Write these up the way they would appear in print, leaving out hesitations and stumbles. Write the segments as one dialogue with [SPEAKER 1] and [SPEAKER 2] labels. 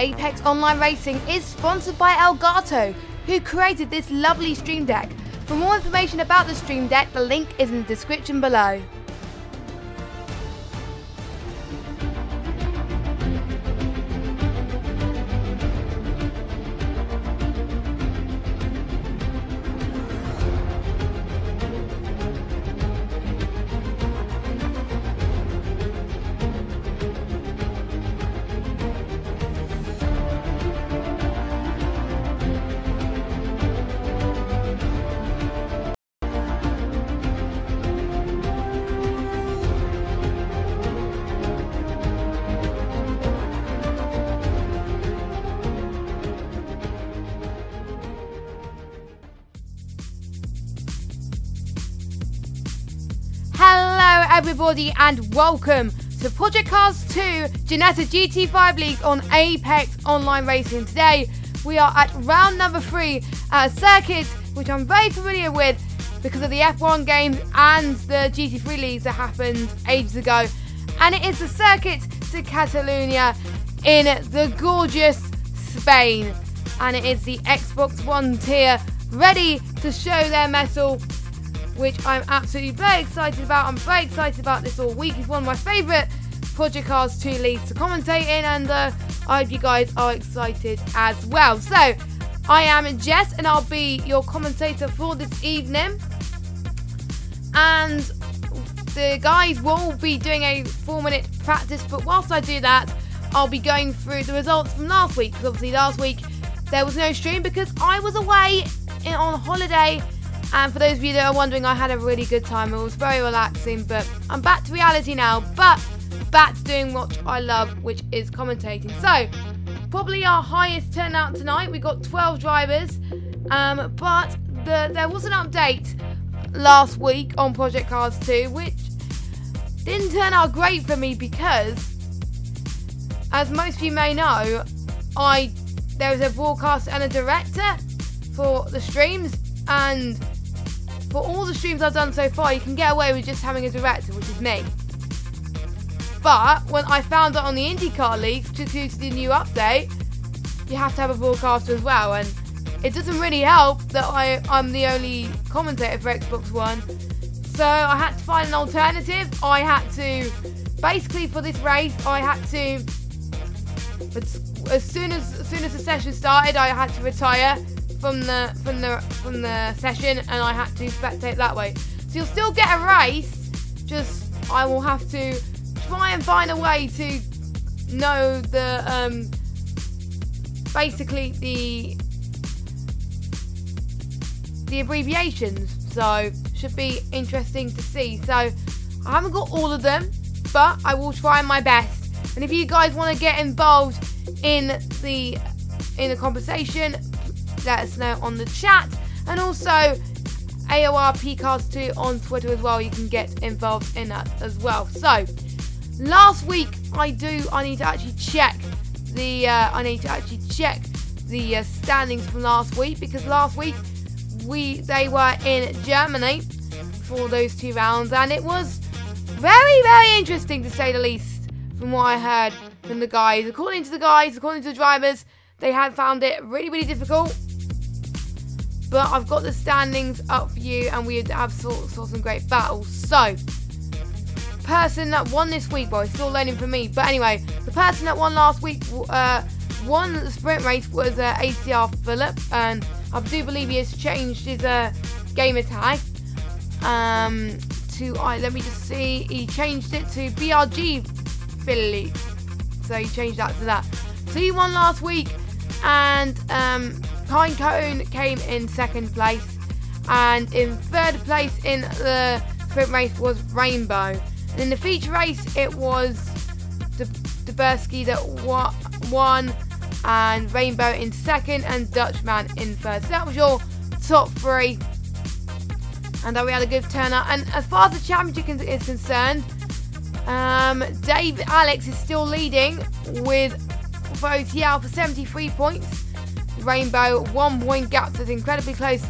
[SPEAKER 1] Apex Online Racing is sponsored by Elgato, who created this lovely stream deck. For more information about the stream deck, the link is in the description below. Hello everybody and welcome to Project CARS 2 Ginetta GT5 Leagues on Apex Online Racing. Today we are at round number 3 at a circuit which I'm very familiar with because of the F1 games and the GT3 Leagues that happened ages ago. And it is the circuit to Catalunya in the gorgeous Spain. And it is the Xbox One tier ready to show their mettle, which I'm absolutely very excited about. I'm very excited about this all week. It's one of my favourite Project CARS 2 leagues to commentate in, and I hope you guys are excited as well. So, I am Jess, and I'll be your commentator for this evening. And the guys will be doing a 4-minute practice, but whilst I do that, I'll be going through the results from last week, because obviously last week there was no stream because I was away on holiday. And for those of you that are wondering, I had a really good time. It was very relaxing, but I'm back to reality now. But back to doing what I love, which is commentating. So, probably our highest turnout tonight. We got 12 drivers. But there was an update last week on Project CARS 2, which didn't turn out great for me because, as most of you may know, there is a broadcaster and a director for the streams, and for all the streams I've done so far, you can get away with just having a director, which is me. But when I found out on the IndyCar Leagues, due to the new update, you have to have a broadcaster as well. And it doesn't really help that I'm the only commentator for Xbox One. So I had to find an alternative. I had to, basically for this race, I had to, as soon as the session started, I had to retire from the session, and I had to spectate that way. So you'll still get a race, just I will have to try and find a way to know the basically the abbreviations. So should be interesting to see. So I haven't got all of them, but I will try my best. And if you guys want to get involved in the conversation, let us know on the chat, and also AOR CARS 2 on Twitter as well. You can get involved in that as well. So last week I need to actually check the standings from last week, because last week they were in Germany for those 2 rounds, and it was very, very interesting to say the least from what I heard from the guys. According to the drivers, they had found it really, really difficult. But I've got the standings up for you, and we have saw some great battles. So, person that won this week, well, it's still learning for me. But anyway, the person that won last week, won the sprint race was ACR Philip, and I do believe he has changed his gamer tag to let me just see. He changed it to BRG Philly, so he changed that to that. So he won last week, and Pinecone came in 2nd place, and in 3rd place in the sprint race was Rainbow. And in the feature race, it was Dubersky that won, and Rainbow in 2nd, and Dutchman in 3rd. So that was your top 3, and we had a good turnout. And as far as the championship is concerned, Dave Alex is still leading with OTL for 73 points. Rainbow 1 point gap, so it's incredibly close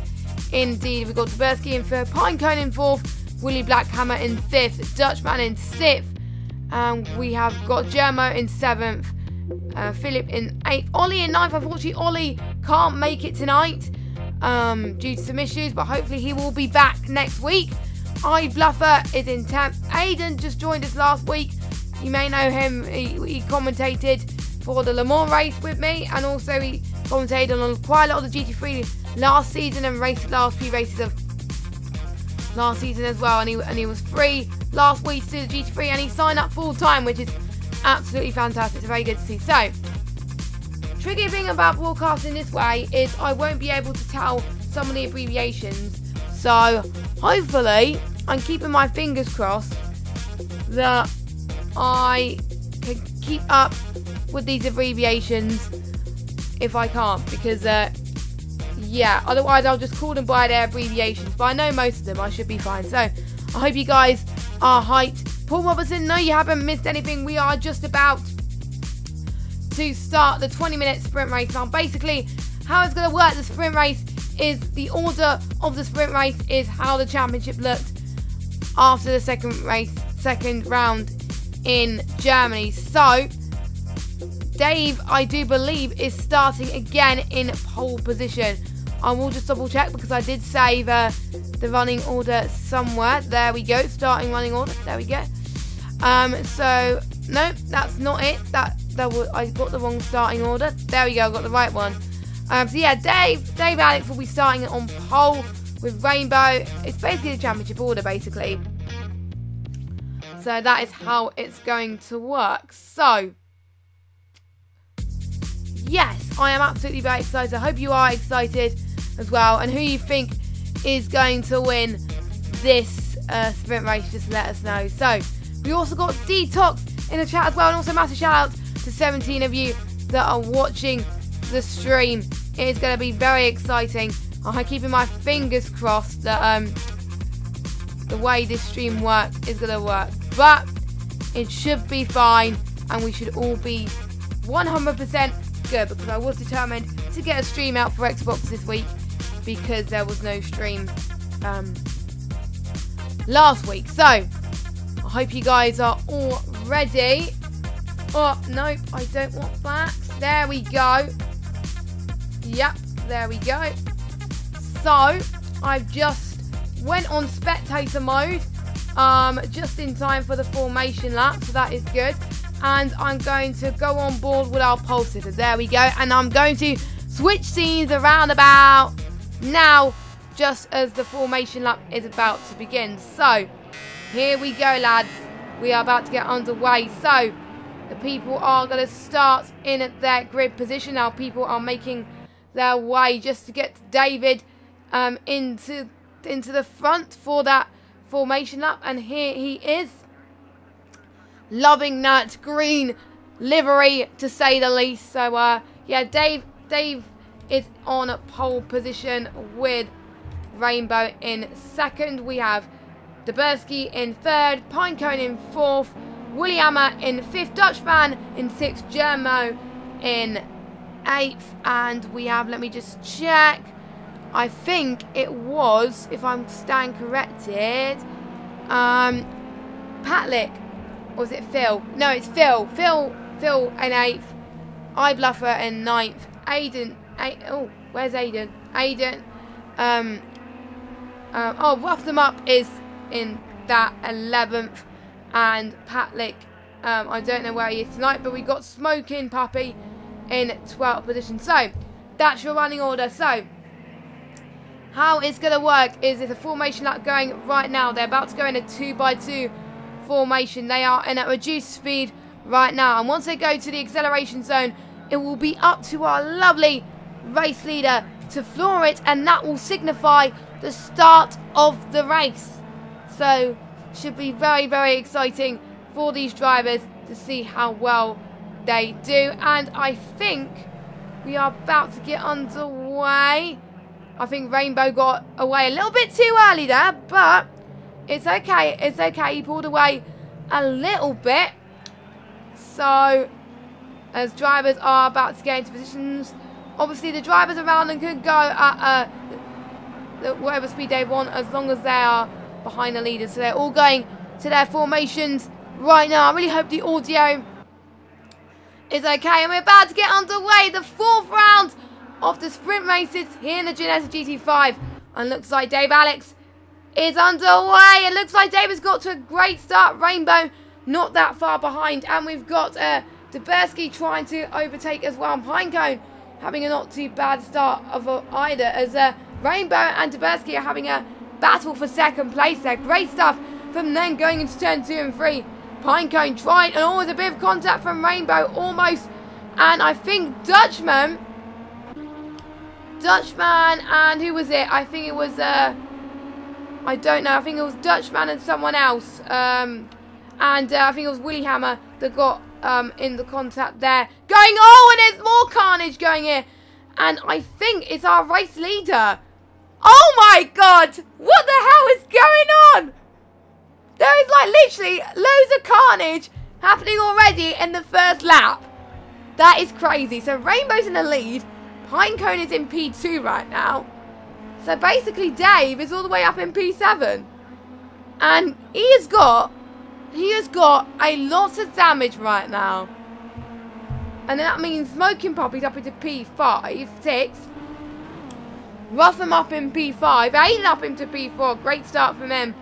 [SPEAKER 1] indeed. We've got Dubersky in 3rd, Pinecone in 4th, Willie Blackhammer in 5th, Dutchman in 6th, and we have got Germo in 7th, Philip in 8th. Ollie in 9th. Unfortunately, Ollie can't make it tonight due to some issues, but hopefully he will be back next week. iBluffer is in 10th. Aiden just joined us last week. You may know him. He commentated for the Le Mans race with me, and also he commentated on quite a lot of the GT3 last season and raced the last few races of last season as well. And he was free last week to do the GT3, and he signed up full time, which is absolutely fantastic. It's very good to see. So, tricky thing about broadcasting this way is I won't be able to tell some of the abbreviations. So, hopefully, I'm keeping my fingers crossed that I can keep up with these abbreviations if I can't, because yeah, otherwise I'll just call them by their abbreviations, but I know most of them. I should be fine. So I hope you guys are hyped. Paul Robertson, no, you haven't missed anything. We are just about to start the 20-minute sprint race. Now basically how it's going to work, the sprint race is the order of the sprint race is how the championship looked after the second round in Germany. So Dave, I do believe, is starting again in pole position. I will just double check because I did save the running order somewhere. There we go, starting running order. There we go. So no, that's not it. I got the wrong starting order. There we go, I got the right one. So yeah, Dave Alex will be starting on pole with Rainbow. It's basically the championship order, basically. So that is how it's going to work. So yes, I am absolutely very excited. I hope you are excited as well. And who you think is going to win this sprint race, just let us know. So, we also got Detox in the chat as well. And also massive shout out to 17 of you that are watching the stream. It is going to be very exciting. I'm keeping my fingers crossed that the way this stream works is going to work. But it should be fine. And we should all be 100% good, because I was determined to get a stream out for Xbox this week because there was no stream last week. So I hope you guys are all ready. Oh nope, I don't want that. There we go. Yep, there we go. So I've just went on spectator mode just in time for the formation lap, so that is good. And I'm going to go on board with our pole sitter. There we go. And I'm going to switch scenes around about now, just as the formation lap is about to begin. So, here we go, lads. We are about to get underway. So, the people are going to start in their grid position. Now, people are making their way just to get David into the front for that formation lap. And here he is, loving that green livery, to say the least. So, yeah, Dave is on a pole position with Rainbow in second. We have Dabersky in third, Pinecone in fourth, Williammer in fifth, Dutchman in sixth, Germo in eighth, and we have, let me just check, I think it was, if I'm staying corrected, Patlick. Or was it Phil? No, it's Phil. Phil in 8th. iBluffer in 9th. Aiden. Oh, where's Aiden? Aiden. Oh, Rough Them Up is in that 11th. And Patlick, I don't know where he is tonight, but we got Smoking Puppy in 12th position. So, that's your running order. So, how it's going to work is there's a formation lap going right now. They're about to go in a 2x2 formation. They are in a reduced speed right now, and once they go to the acceleration zone, it will be up to our lovely race leader to floor it, and that will signify the start of the race. So should be very, very exciting for these drivers to see how well they do. And I think we are about to get underway. I think Rainbow got away a little bit too early there, but it's okay. It's okay. He pulled away a little bit. So, as drivers are about to get into positions, obviously the drivers around them could go at whatever speed they want, as long as they are behind the leaders. So they're all going to their formations right now. I really hope the audio is okay. And we're about to get underway. The 4th round of the sprint races here in the Ginetta GT5. And looks like Dave Alex is underway. It looks like Dave has got to a great start. Rainbow not that far behind. And we've got Dubersky trying to overtake as well. And Pinecone having a not too bad start of either. As Rainbow and Dubersky are having a battle for 2nd place there. Great stuff from them going into turn 2 and 3. Pinecone tried, and always a bit of contact from Rainbow, almost. And I think Dutchman, and who was it? I think it was, I don't know. I think it was Dutchman and someone else. And I think it was Willy Hammer that got in the contact there. Going, oh, and there's more carnage going here. And I think it's our race leader. Oh my God! What the hell is going on? There is like literally loads of carnage happening already in the first lap. That is crazy. So Rainbow's in the lead. Pinecone is in P2 right now. So basically Dave is all the way up in P7. And he has got a lot of damage right now. And that means Smoking Puppy's up into P5, 6. Ruffin up in P5. Aiden up into P4. Great start from him.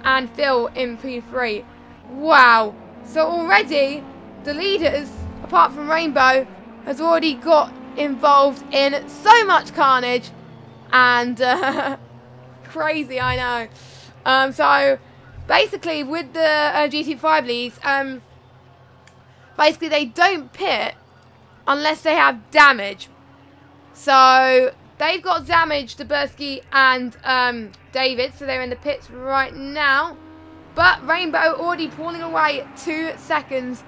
[SPEAKER 1] And Phil in P3. Wow. So already the leaders, apart from Rainbow, has already got involved in so much carnage. And crazy, I know. So basically with the GT5 leagues, basically they don't pit unless they have damage. So they've got damage, Dubersky and David, so they're in the pits right now. But Rainbow already pulling away 2 seconds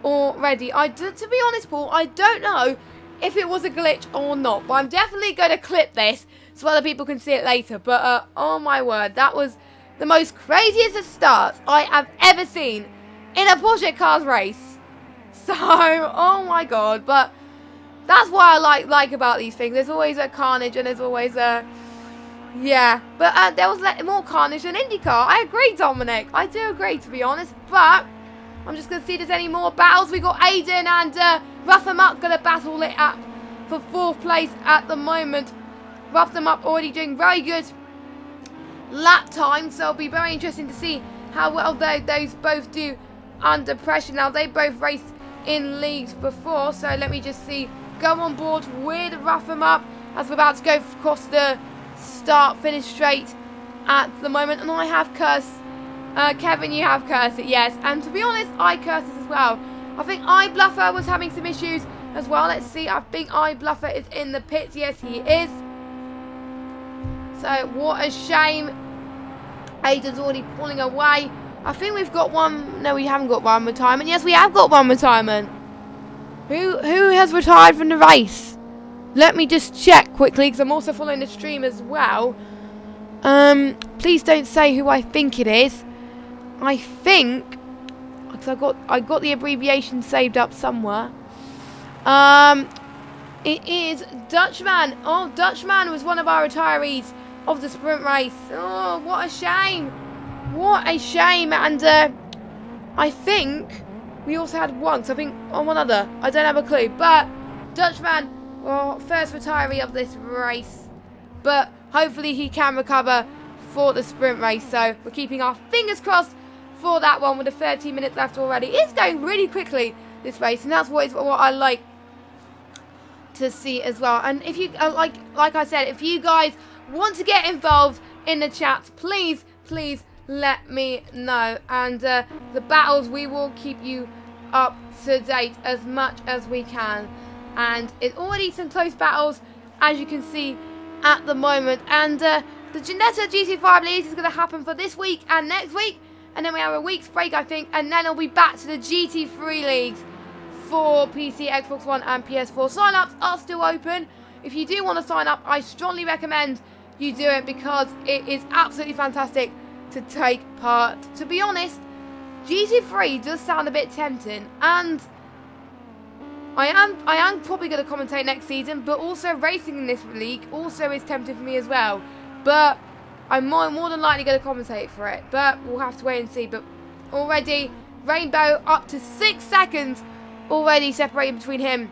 [SPEAKER 1] already. To be honest, Paul, I don't know if it was a glitch or not. But I'm definitely going to clip this so other people can see it later. But oh my word, that was the most craziest of starts I have ever seen in a Project Cars race. So, oh my God. But that's what I like about these things. There's always a carnage and there's always a... Yeah. But there was more carnage than IndyCar. I agree, Dominic. I do agree, to be honest. But I'm just going to see if there's any more battles. We got Aiden and Rough Them Up going to battle it up for 4th place at the moment. Rough Them Up already doing very good lap time. So it'll be very interesting to see how well those both do under pressure. Now, they both raced in leagues before. So let me just see. Go on board with Rough Them Up as we're about to go across the start-finish straight at the moment. And I have Curse. Kevin, you have Curse it, yes. And to be honest, I Curse it as well. I think iBluffer was having some issues as well. Let's see. I think iBluffer is in the pits. Yes, he is. So, what a shame. Aiden's already pulling away. I think we've got one. No, we haven't got one retirement. Yes, we have got one retirement. Who has retired from the race? Let me just check quickly, because I'm also following the stream as well. Please don't say who I think it is. I think, because I got the abbreviation saved up somewhere. It is Dutchman. Oh, Dutchman was one of our retirees of the sprint race. Oh, what a shame. What a shame. And I think we also had one, so I think on one other. I don't have a clue. But Dutchman, well, first retiree of this race. But hopefully he can recover for the sprint race. So we're keeping our fingers crossed for that one with the 13 minutes left already. It's going really quickly, this race. And that's what I like to see as well. And if you, like I said, if you guys want to get involved in the chats, please let me know. And the battles, we will keep you up to date as much as we can. And it's already some close battles, as you can see at the moment. And the Ginetta GT5 Leagues is going to happen for this week and next week. And then we have a week's break, I think. And then it'll be back to the GT3 Leagues for PC, Xbox One and PS4. Sign-ups are still open. If you do want to sign up, I strongly recommend you do it, because it is absolutely fantastic to take part. To be honest, GT3 does sound a bit tempting, and I am probably going to commentate next season, but also racing in this league also is tempting for me as well. But I'm more than likely going to commentate for it, but we'll have to wait and see. But already, Rainbow up to 6 seconds already separated between him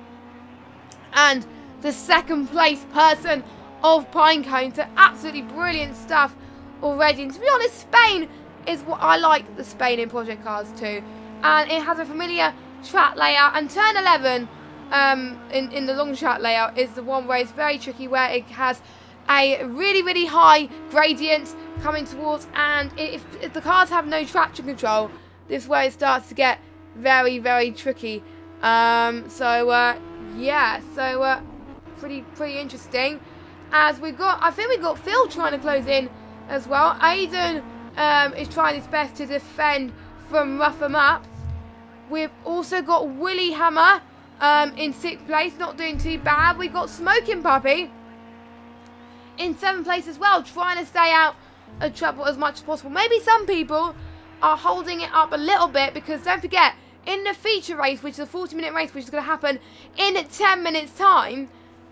[SPEAKER 1] and the second place person of Pinecone. So absolutely brilliant stuff already. And to be honest, Spain is what I like, the Spain in Project Cars 2. And it has a familiar track layout, and turn 11 in the long track layout is the one where it's very tricky, where it has a really high gradient coming towards, and if the cars have no traction control, this is where it starts to get very tricky. Yeah, so pretty interesting. As I think we got Phil trying to close in as well. Aiden is trying his best to defend from rougher maps. We've also got Willy Hammer in 6th place, not doing too bad. We've got Smoking Puppy in 7th place as well, trying to stay out of trouble as much as possible. Maybe some people are holding it up a little bit, because don't forget, in the feature race, which is a 40-minute race, which is going to happen in 10 minutes time,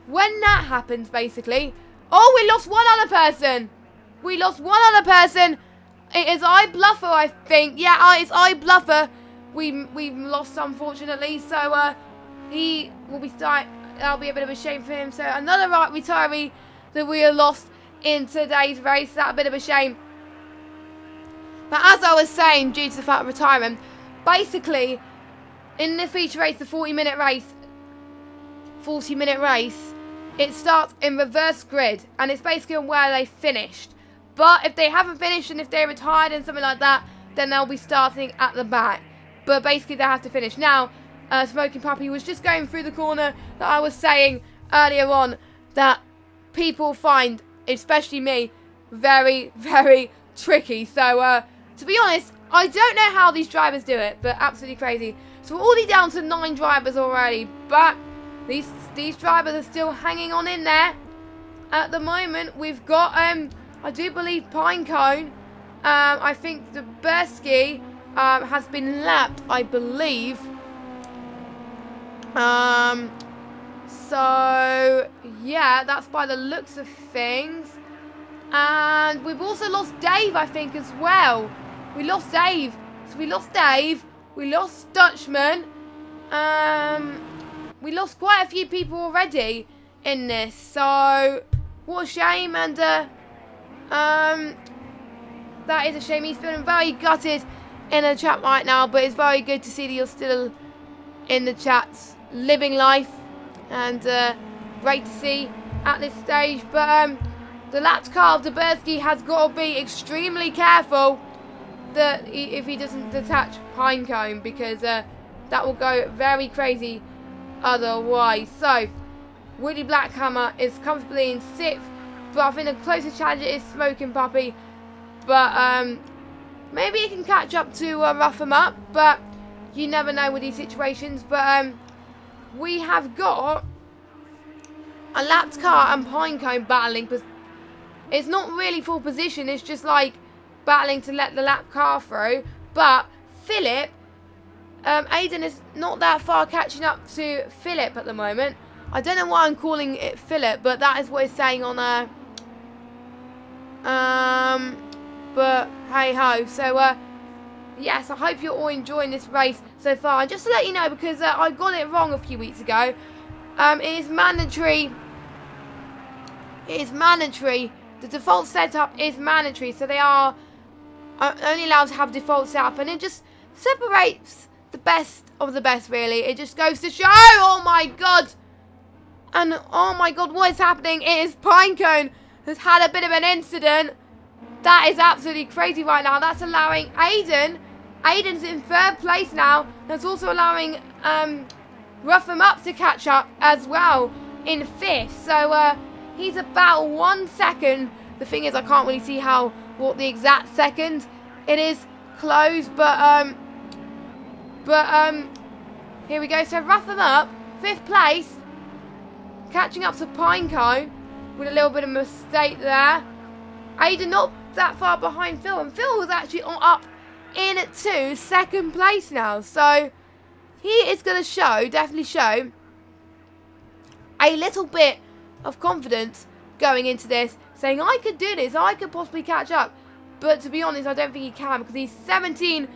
[SPEAKER 1] when that happens, basically... Oh, we lost one other person! We lost one other person! It is iBluffer, I think. Yeah, it's iBluffer. We've lost, unfortunately, so he will be that'll be a bit of a shame for him. So another retiree that we have lost in today's race. That's a bit of a shame. But as I was saying, due to the fact of retirement, basically in the feature race, the 40-minute race, it starts in reverse grid, and it's basically on where they finished. But if they haven't finished, and if they retired and something like that, then they'll be starting at the back. But basically they have to finish. Now, Smoking Puppy was just going through the corner that I was saying earlier on that people find, especially me, very tricky. So, to be honest, I don't know how these drivers do it, but absolutely crazy. So we're already down to 9 drivers already, but these drivers are still hanging on in there. At the moment, we've got, I do believe Pinecone, I think the Duberski has been lapped, I believe. So, yeah, that's by the looks of things. And we've also lost Dave, I think, as well. We lost Dave. So we lost Dave. We lost Dutchman. We lost quite a few people already in this. So, what a shame. And, that is a shame. He's feeling very gutted in the chat right now, but it's very good to see that you're still in the chats, living life, and great to see at this stage. But the lapped car of Duberski has got to be extremely careful that if he doesn't detach Pinecone, because that will go very crazy otherwise. So Woody Blackhammer is comfortably in 6th, but I think the closest challenger is Smoking Puppy. But maybe he can catch up to rough him up, but you never know with these situations. But we have got a lapped car and Pinecone battling. It's not really full position, it's just like battling to let the lap car through. But Philip, Aiden is not that far catching up to Philip at the moment. I don't know why I'm calling it Philip, but that is what it's saying on but hey ho. So yes, I hope you're all enjoying this race so far. And just to let you know, because I got it wrong a few weeks ago, it is mandatory. It is mandatory. The default setup is mandatory, so they are only allowed to have default setup, and it just separates the best of the best, really. It just goes to show. Oh my god. And oh my god, what is happening? It is Pinecone has had a bit of an incident. That is absolutely crazy right now. That's allowing Aiden. Aiden's in 3rd place now. That's also allowing Rough 'em Up to catch up as well in 5th. So he's about 1 second. The thing is, I can't really see what the exact second. It is close, but here we go. So Rough 'em Up, 5th place, catching up to Pinecone with a little bit of a mistake there. Aiden not that far behind Phil, and Phil was actually up into 2nd place now. So he is going to definitely show a little bit of confidence going into this, saying I could do this, I could possibly catch up. But to be honest, I don't think he can, because he's 17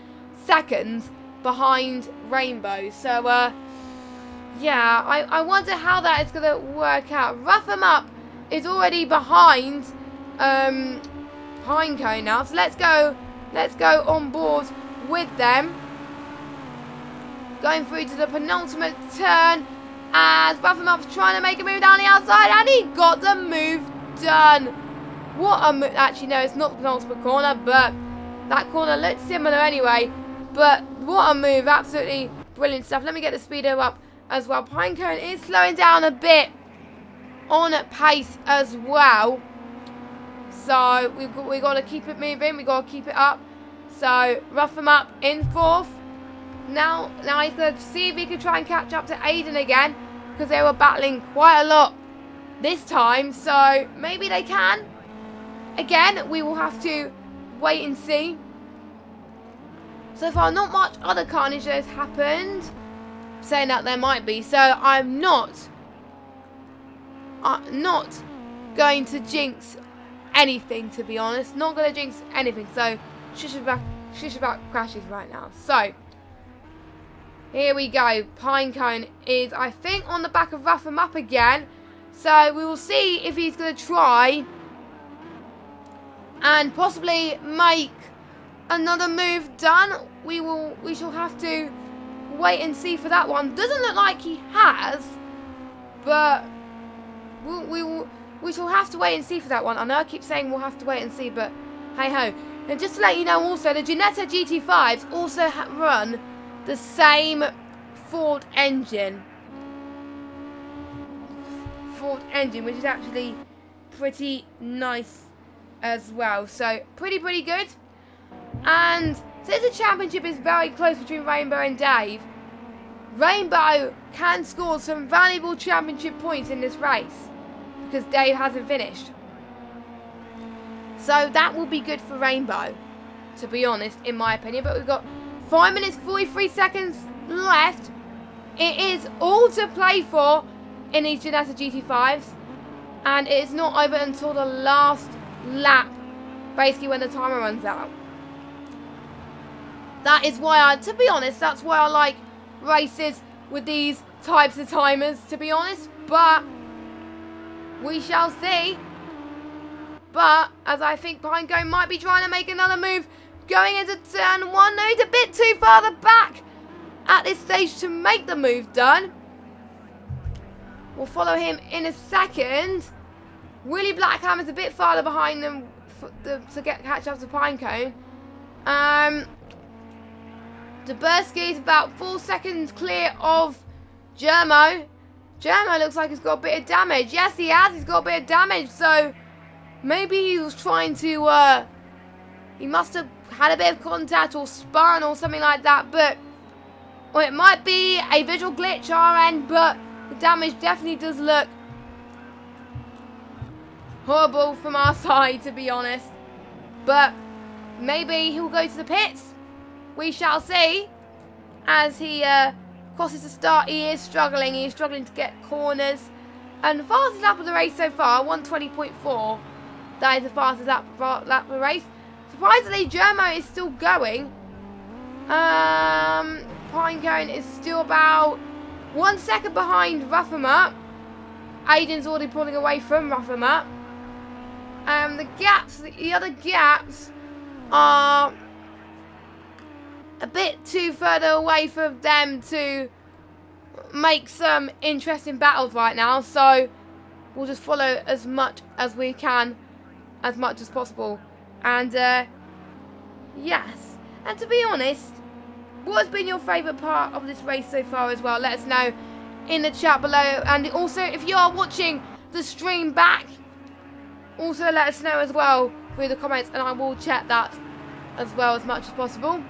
[SPEAKER 1] seconds behind Rainbow. So yeah, I wonder how that is going to work out. Rough 'em Up is already behind Pinecone now, so let's go on board with them. Going through to the penultimate turn as Rough 'em Up's trying to make a move down the outside, and he got the move done. What a move. Actually, no, it's not the penultimate corner, but that corner looks similar anyway. But what a move. Absolutely brilliant stuff. Let me get the speedo up as well. Pinecone is slowing down a bit on pace as well. So we've got to keep it moving. We've got to keep it up. So Rough 'em Up in fourth. Now he's going to see if he can try and catch up to Aiden again, because they were battling quite a lot this time. So maybe they can. Again, we will have to wait and see. So far, not much other carnage has happened. Saying that there might be. So I'm not going to jinx anything, to be honest. Not going to jinx anything. So shush about crashes right now. So here we go. Pinecone is, I think, on the back of Rough 'em Up again. So we will see if he's going to try and possibly make another move done. We shall have to wait and see for that one. Doesn't look like he has, but we shall have to wait and see for that one. I know I keep saying we'll have to wait and see, but hey ho. And just to let you know also, the Ginetta GT5s also run the same Ford engine, which is actually pretty nice as well. So pretty good. And since the championship is very close between Rainbow and Dave, Rainbow can score some valuable championship points in this race because Dave hasn't finished. So that will be good for Rainbow, to be honest, in my opinion. But we've got 5 minutes 43 seconds left. It is all to play for in these Ginetta GT5s, and it is not over until the last lap, basically when the timer runs out. That is why to be honest, that's why I like races with these types of timers, to be honest. But we shall see. But as I think Pinecone might be trying to make another move going into turn one. No, he's a bit too far back at this stage to make the move done. We'll follow him in a second. Willie Blackhammer's a bit farther behind them to catch up to Pinecone. Dabursky is about 4 seconds clear of Germo. Germo looks like he's got a bit of damage. Yes, he has. He's got a bit of damage. So maybe he was trying to... he must have had a bit of contact or spun or something like that. But or it might be a visual glitch our end. But the damage definitely does look horrible from our side, to be honest. But maybe he'll go to the pits. We shall see. As he crosses the start, he is struggling. He is struggling to get corners. And the fastest lap of the race so far, 1:20.4. That is the fastest lap of the race. Surprisingly, Germo is still going. Pinecone is still about 1 second behind Rough 'em Up. Aiden's already pulling away from Rough 'em Up. The other gaps are a bit too further away for them to make some interesting battles right now. So we'll just follow as much as we can, as much as possible. And yes. And to be honest, what has been your favourite part of this race so far as well? Let us know in the chat below. And also, if you are watching the stream back, also let us know as well through the comments, and I will check that as well as much as possible.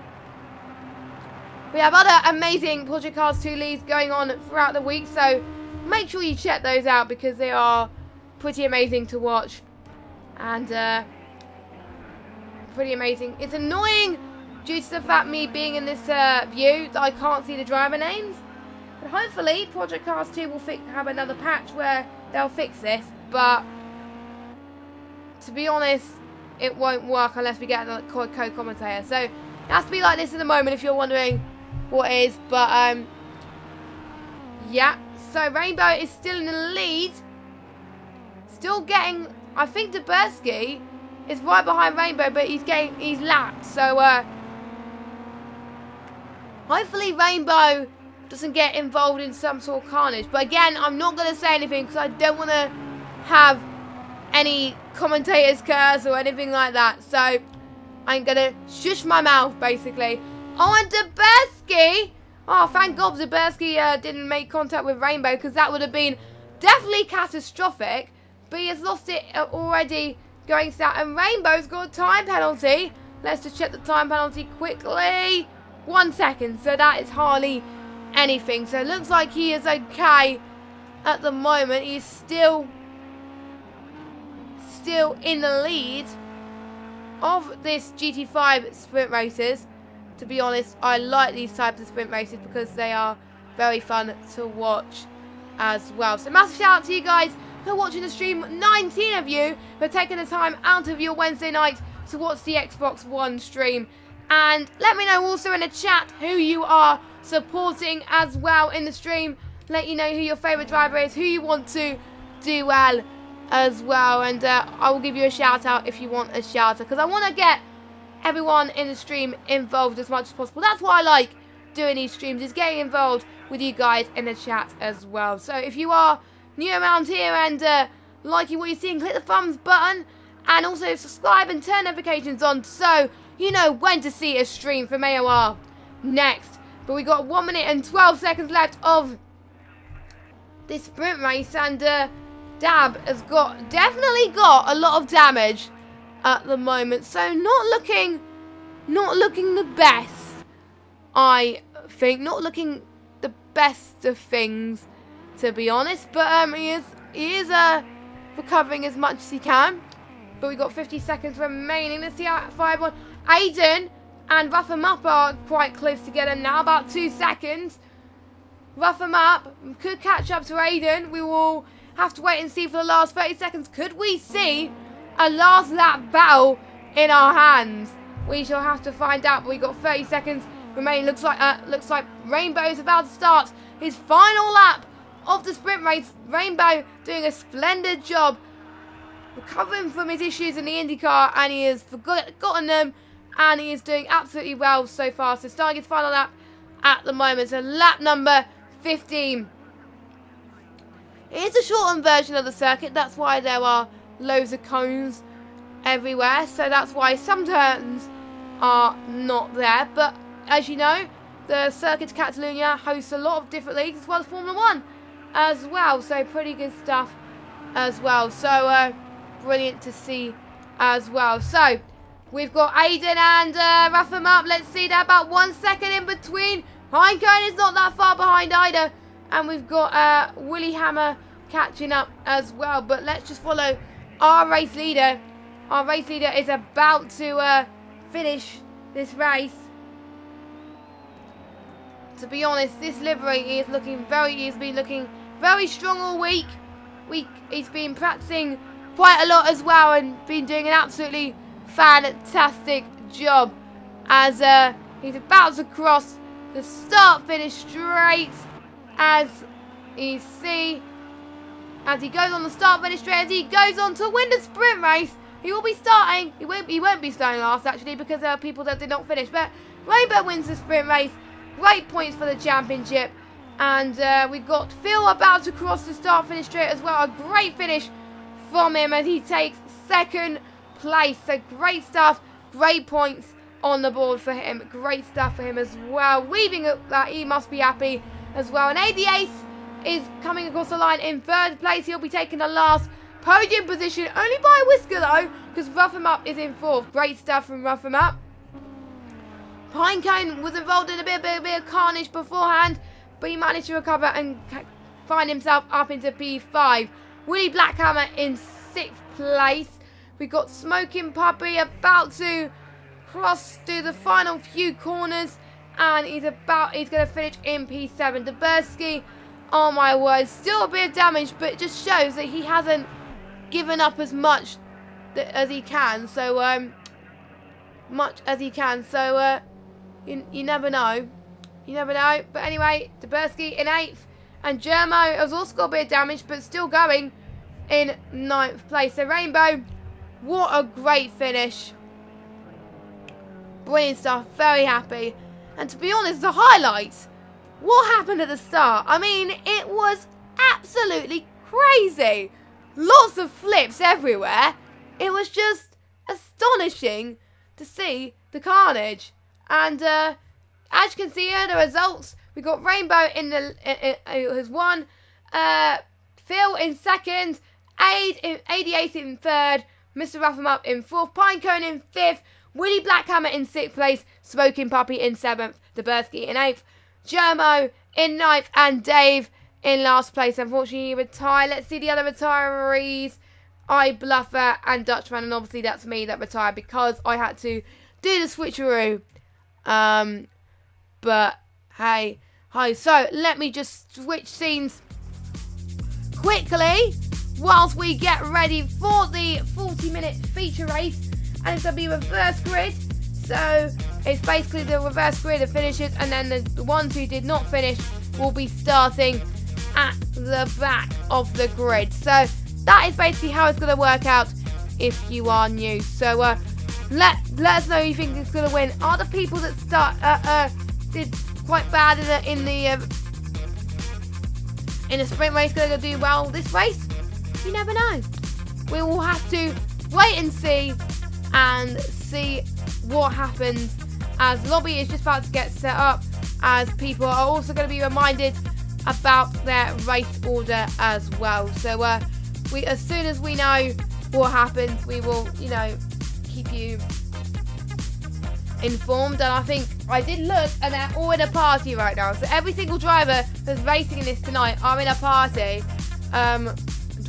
[SPEAKER 1] We have other amazing Project Cars 2 leagues going on throughout the week, so make sure you check those out because they are pretty amazing to watch. And pretty amazing. It's annoying due to the fact me being in this view that I can't see the driver names. But hopefully Project Cars 2 will have another patch where they'll fix this. But to be honest, it won't work unless we get a co-commentator. So it has to be like this in the moment if you're wondering what is. But Yeah, so Rainbow is still in the lead. Still getting, I think Dubersky is right behind Rainbow, but he's lapped. So hopefully Rainbow doesn't get involved in some sort of carnage. But again, I'm not going to say anything because I don't want to have any commentators curse or anything like that. So I'm going to shush my mouth, basically. Oh, and Dubersky. Oh, thank God Dubersky didn't make contact with Rainbow, because that would have been definitely catastrophic. But he has lost it already going to that. And Rainbow's got a time penalty. Let's just check the time penalty quickly. 1 second. So that is hardly anything. So it looks like he is okay at the moment. He's still in the lead of this GT5 sprint races. To be honest, I like these types of sprint races because they are very fun to watch as well. So massive shout out to you guys for watching the stream. 19 of you for taking the time out of your Wednesday night to watch the Xbox One stream. And let me know also in the chat who you are supporting as well in the stream. Let you know who your favourite driver is, who you want to do well as well. And I will give you a shout out if you want a shout out, because I want to get everyone in the stream involved as much as possible. That's why I like doing these streams, is getting involved with you guys in the chat as well. So if you are new around here and liking what you're seeing, click the thumbs button and also subscribe and turn notifications on so you know when to see a stream from AOR next. But we got 1 minute and 12 seconds left of this sprint race, and Dab has definitely got a lot of damage at the moment, so not looking the best. I think not looking the best of things, to be honest. But he is recovering as much as he can. But we got 50 seconds remaining. Let's see how 5-1. Aiden and Rough 'em Up are quite close together now, about 2 seconds. Rough 'em Up could catch up to Aiden. We will have to wait and see for the last 30 seconds. Could we see a last lap battle in our hands? We shall have to find out. But we got 30 seconds remaining. Looks like Rainbow's about to start his final lap of the sprint race. Rainbow doing a splendid job recovering from his issues in the IndyCar, and he has forgotten them, and he is doing absolutely well so far. So starting his final lap at the moment. So lap number 15. It is a shortened version of the circuit. That's why there are loads of cones everywhere, so that's why some turns are not there. But as you know, the Circuit Catalunya hosts a lot of different leagues as well as Formula 1 as well, so pretty good stuff as well. So brilliant to see as well. So we've got Aiden and Rough 'em Up. Let's see, they're about 1 second in between. Pinecone is not that far behind either, and we've got Willie Hammer catching up as well. But let's just follow our race leader. Our race leader is about to finish this race. To be honest, this livery is looking he's been looking very strong all week. He's been practicing quite a lot as well, and been doing an absolutely fantastic job as he's about to cross the start-finish straight, as you see. As he goes on the start-finish straight, as he goes on to win the sprint race. He will be starting. He won't be starting last, actually, because there are people that did not finish. But Rainbow wins the sprint race. Great points for the championship. And we've got Phil about to cross the start-finish straight as well. A great finish from him, as he takes second place. So great stuff. Great points on the board for him. Great stuff for him as well. Weaving up that, he must be happy as well. And AD Ace is coming across the line in third place. He'll be taking the last podium position, only by a whisker though, because Rough 'em Up is in fourth. Great stuff from Rough 'em Up. Pinecone was involved in a bit of carnage beforehand, but he managed to recover and find himself up into P5. Willie Blackhammer in 6th place. We've got Smoking Puppy about to cross through the final few corners, and he's going to finish in P7. Dubersky, oh my word, still a bit of damage, but it just shows that he hasn't given up as much as he can. So you never know. You never know. But anyway, Dubersky in 8th, And Germo has also got a bit of damage, but still going in 9th place. So Rainbow, what a great finish. Brilliant stuff. Very happy. And to be honest, the highlights, what happened at the start? I mean, it was absolutely crazy. Lots of flips everywhere. It was just astonishing to see the carnage. And as you can see here, the results, we got Rainbow in the has won, Phil in 2nd, Aid 88 in 3rd, Mr. Raffamup in 4th, Pinecone in 5th, Willie Blackhammer in 6th place, Smoking Puppy in 7th, Dabersky in 8th, Germo in 9th, and Dave in last place. Unfortunately, he retired. Let's see the other retirees. Bluffer and Dutchman, and obviously that's me that retired because I had to do the switcheroo. But hey, hi. So let me just switch scenes quickly whilst we get ready for the 40-minute feature race, and it's gonna be reverse grid. So it's basically the reverse grid of finishes, and then the ones who did not finish will be starting at the back of the grid. So that is basically how it's going to work out if you are new. So let us know who you think is going to win. Are the people that did quite bad in the sprint race going to do well this race? You never know. We will have to wait and see what happens, as lobby is just about to get set up, as people are also going to be reminded about their race order as well. So as soon as we know what happens, we will, keep you informed. And I think I did look, and they're all in a party right now. So every single driver that's racing in this tonight are in a party,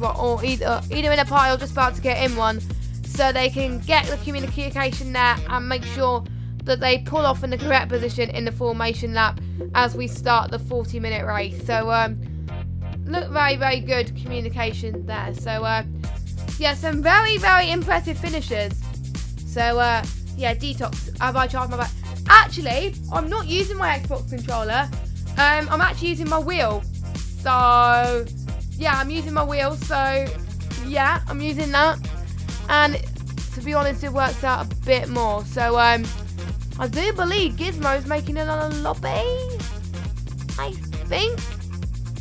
[SPEAKER 1] or either in a party or just about to get in one, so they can get the communication there and make sure that they pull off in the correct position in the formation lap as we start the 40-minute race. So look, very, very good communication there. So yeah, some very, very impressive finishes. So yeah, Detox, have I charged my back? Actually, I'm not using my Xbox controller. I'm actually using my wheel. So yeah, I'm using my wheel. So yeah, I'm using that. And to be honest, it works out a bit more. So I do believe Gizmo's making another lobby, I think.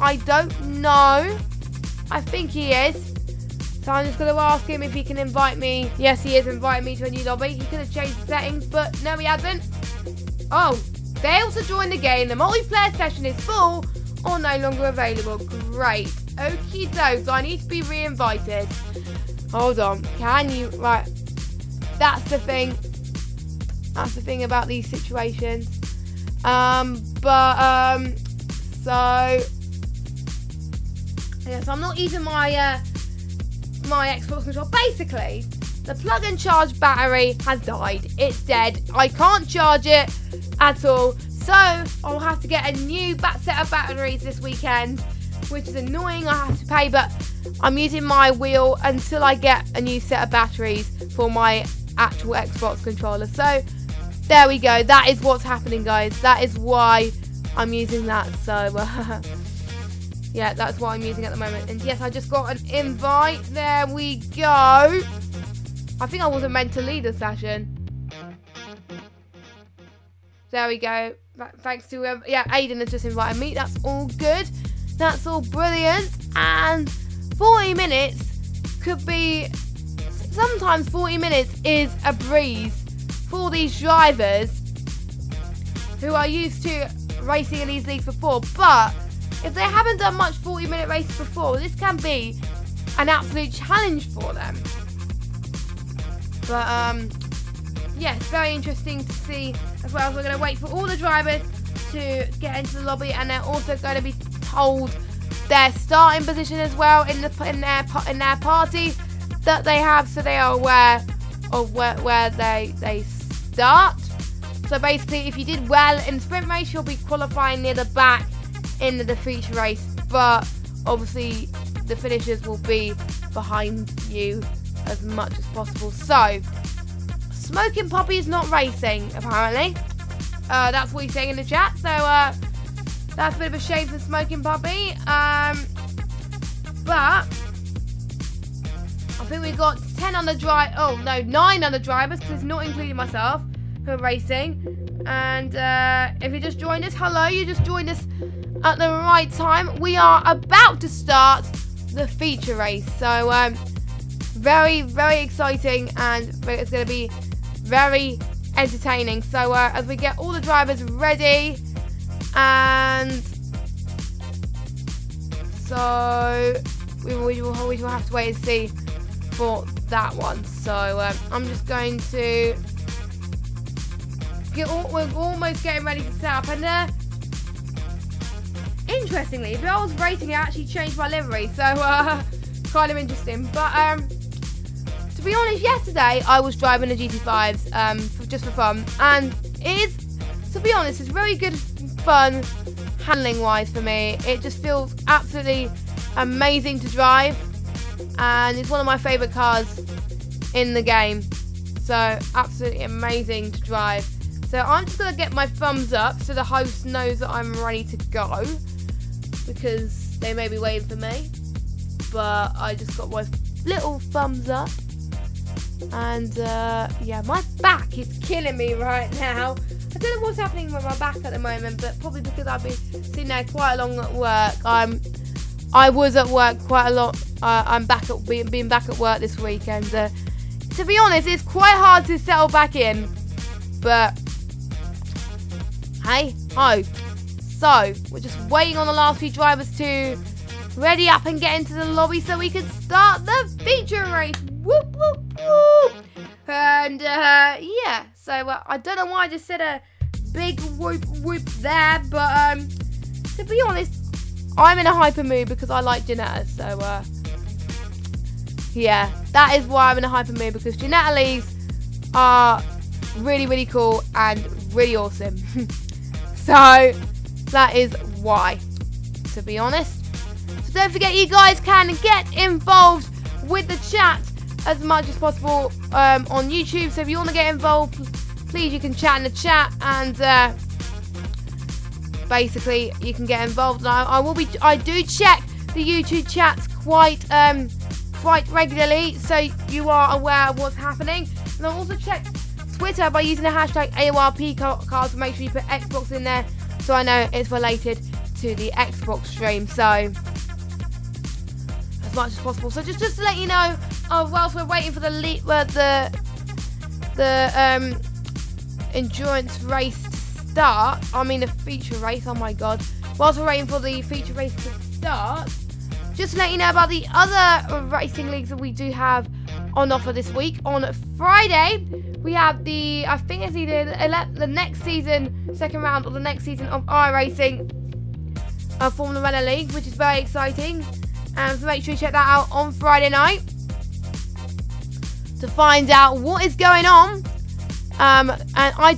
[SPEAKER 1] I don't know. I think he is. So I'm just going to ask him if he can invite me. Yes, he is inviting me to a new lobby. He could have changed the settings, but no, he hasn't. Oh, fails to join the game. The multiplayer session is full or no longer available. Great. Okie doke. So I need to be re-invited. Hold on. Can you? Right. That's the thing. That's the thing about these situations. So yeah, so I'm not using my my Xbox controller. Basically, the plug and charge battery has died. It's dead. I can't charge it at all. So I'll have to get a new set of batteries this weekend, which is annoying. I have to pay, but I'm using my wheel until I get a new set of batteries for my actual Xbox controller. So there we go. That is what's happening, guys. That is why I'm using that. So yeah, that's what I'm using at the moment. And yes, I just got an invite. There we go. I think I wasn't meant to lead the session. There we go. Thanks to yeah, Aiden has just invited me. That's all good. That's all brilliant. And 40 minutes could be, sometimes 40 minutes is a breeze for these drivers who are used to racing in these leagues before. But if they haven't done much 40-minute races before, this can be an absolute challenge for them. But yes, very interesting to see as well. We're going to wait for all the drivers to get into the lobby, and they're also going to be told their starting position as well in their party that they have, so they are aware of where they start. So basically, if you did well in the sprint race, you'll be qualifying near the back in the feature race, but obviously the finishers will be behind you as much as possible. So Smoking Puppy is not racing, apparently. That's what he's saying in the chat. So That's a bit of a shame for Smoking Puppy. But I think we've got 10 other drive. Oh no, 9 other drivers, because it's not including myself, who are racing. And if you just joined us, hello, you just joined us at the right time. We are about to start the feature race. So very, very exciting, and it's going to be very entertaining. So as we get all the drivers ready, and so we will have to wait and see for that one. So I'm just going to we're almost getting ready to set up. And interestingly, if I was racing, I actually changed my livery, so kind of interesting. But to be honest, yesterday I was driving the GT5s just for fun, and it is, to be honest, it's very good fun handling wise for me. It just feels absolutely amazing to drive, and it's one of my favourite cars in the game. So absolutely amazing to drive. So I'm just going to get my thumbs up so the host knows that I'm ready to go, because they may be waiting for me. But I just got my little thumbs up. And yeah, my back is killing me right now. I don't know what's happening with my back at the moment, but probably because I've been sitting there quite long at work. I was at work quite a lot. I'm back at being back at work this week, and to be honest, it's quite hard to settle back in. But hey ho. So we're just waiting on the last few drivers to ready up and get into the lobby so we can start the feature race. Whoop whoop whoop. And yeah, so I don't know why I just said a big whoop whoop there, but to be honest, I'm in a hyper mood because I like Ginetta. So yeah, that is why I'm in a hyper mood, because Ginetta Leagues are really, really cool and really awesome. So that is why, to be honest. So don't forget, you guys can get involved with the chat as much as possible on YouTube. So if you want to get involved, please, you can chat in the chat, and basically you can get involved. And I do check the YouTube chats quite regularly, so you are aware of what's happening. And I'll also check Twitter by using the hashtag AOR Cars to make sure you put Xbox in there, so I know it's related to the Xbox stream. So as much as possible. So just to let you know, whilst we're waiting for the endurance race to start, I mean the feature race, oh my god. Whilst we're waiting for the feature race to start, just to let you know about the other racing leagues that we do have on offer this week. On Friday, we have I think it's either the next season, second round, or the next season of iRacing Formula One League, which is very exciting. And so make sure you check that out on Friday night to find out what is going on. And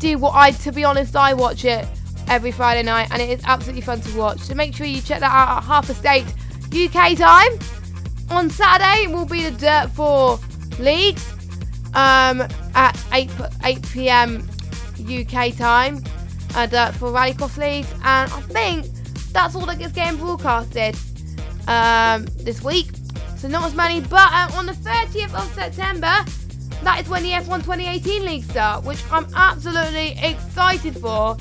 [SPEAKER 1] to be honest, I watch it every Friday night, and it is absolutely fun to watch. So make sure you check that out at 1:30 UK time. On Saturday will be the Dirt 4 Leagues at 8 PM UK time. Dirt 4 Rallycross Leagues, and I think that's all that gets getting broadcasted this week. So not as many, but on the 30th of September, that is when the F1 2018 League start, which I'm absolutely excited for,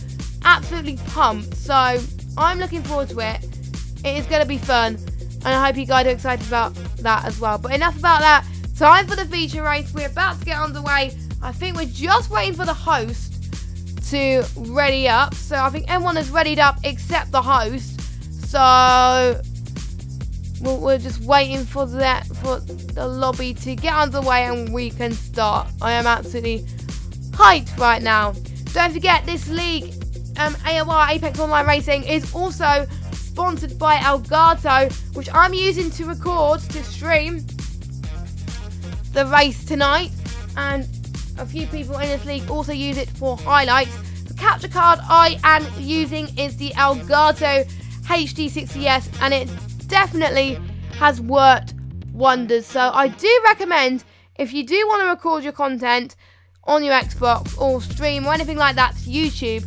[SPEAKER 1] absolutely pumped. So I'm looking forward to it. It is going to be fun, and I hope you guys are excited about that as well. But enough about that. Time for the feature race. We're about to get underway. I think we're just waiting for the host to ready up. So I think everyone is readied up except the host. So we're just waiting for the lobby to get underway, and we can start. I am absolutely hyped right now. Don't forget, this league, AOR Apex Online Racing, is also sponsored by Elgato, which I'm using to record, to stream the race tonight, and a few people in this league also use it for highlights. The capture card I am using is the Elgato HD60S, and it definitely has worked wonders. So I do recommend, if you do want to record your content on your Xbox or stream or anything like that to YouTube,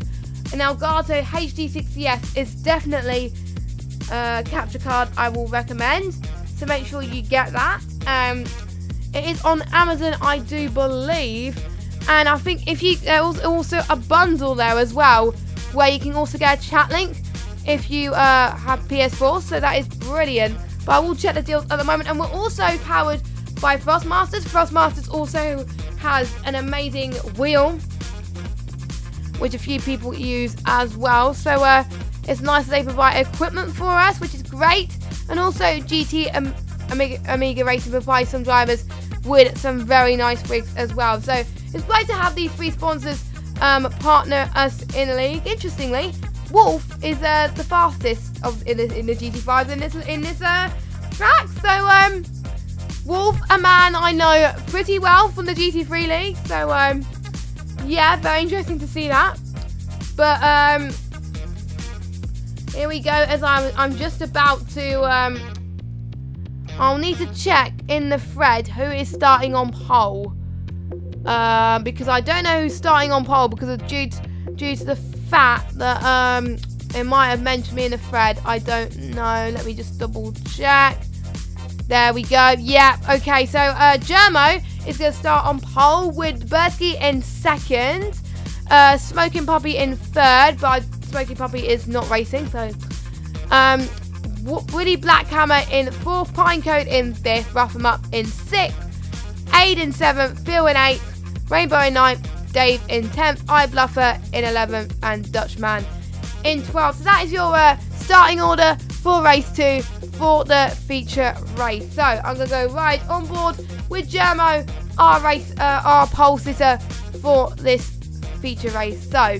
[SPEAKER 1] an Elgato HD60S is definitely a capture card I will recommend. So make sure you get that. It is on Amazon, I do believe. And I think if you there's also a bundle there as well, where you can also get a chat link if you have PS4. So that is brilliant. But I will check the deals at the moment. And we're also powered by Thrustmasters. Thrustmasters also has an amazing wheel, which a few people use as well. So it's nice that they provide equipment for us, which is great. And also Amiga Racing provides some drivers with some very nice rigs as well. So it's great to have these three sponsors partner us in the league. Interestingly, Wolf is the fastest in the GT5 in this track. So Wolf, a man I know pretty well from the GT3 league. So yeah, very interesting to see that. But here we go. As I'm just about to I'll need to check in the thread who is starting on pole, because I don't know who's starting on pole because of due to the fact that it might have mentioned me in the thread. I don't know. Let me just double check. There we go. Yeah. Okay. So Germo is going to start on pole with Bursky in second, Smoking Puppy in third, but Smoking Puppy is not racing, so Woody Blackhammer in fourth, Pinecoat in fifth, Rough 'em Up in sixth, Aid in seventh, Phil in eighth, Rainbow in ninth, Dave in 10th, iBluffer in 11th, and Dutchman in 12th. So that is your starting order for race 2 for the feature race. So I'm going to go right on board with Germo, our pole sitter for this feature race. So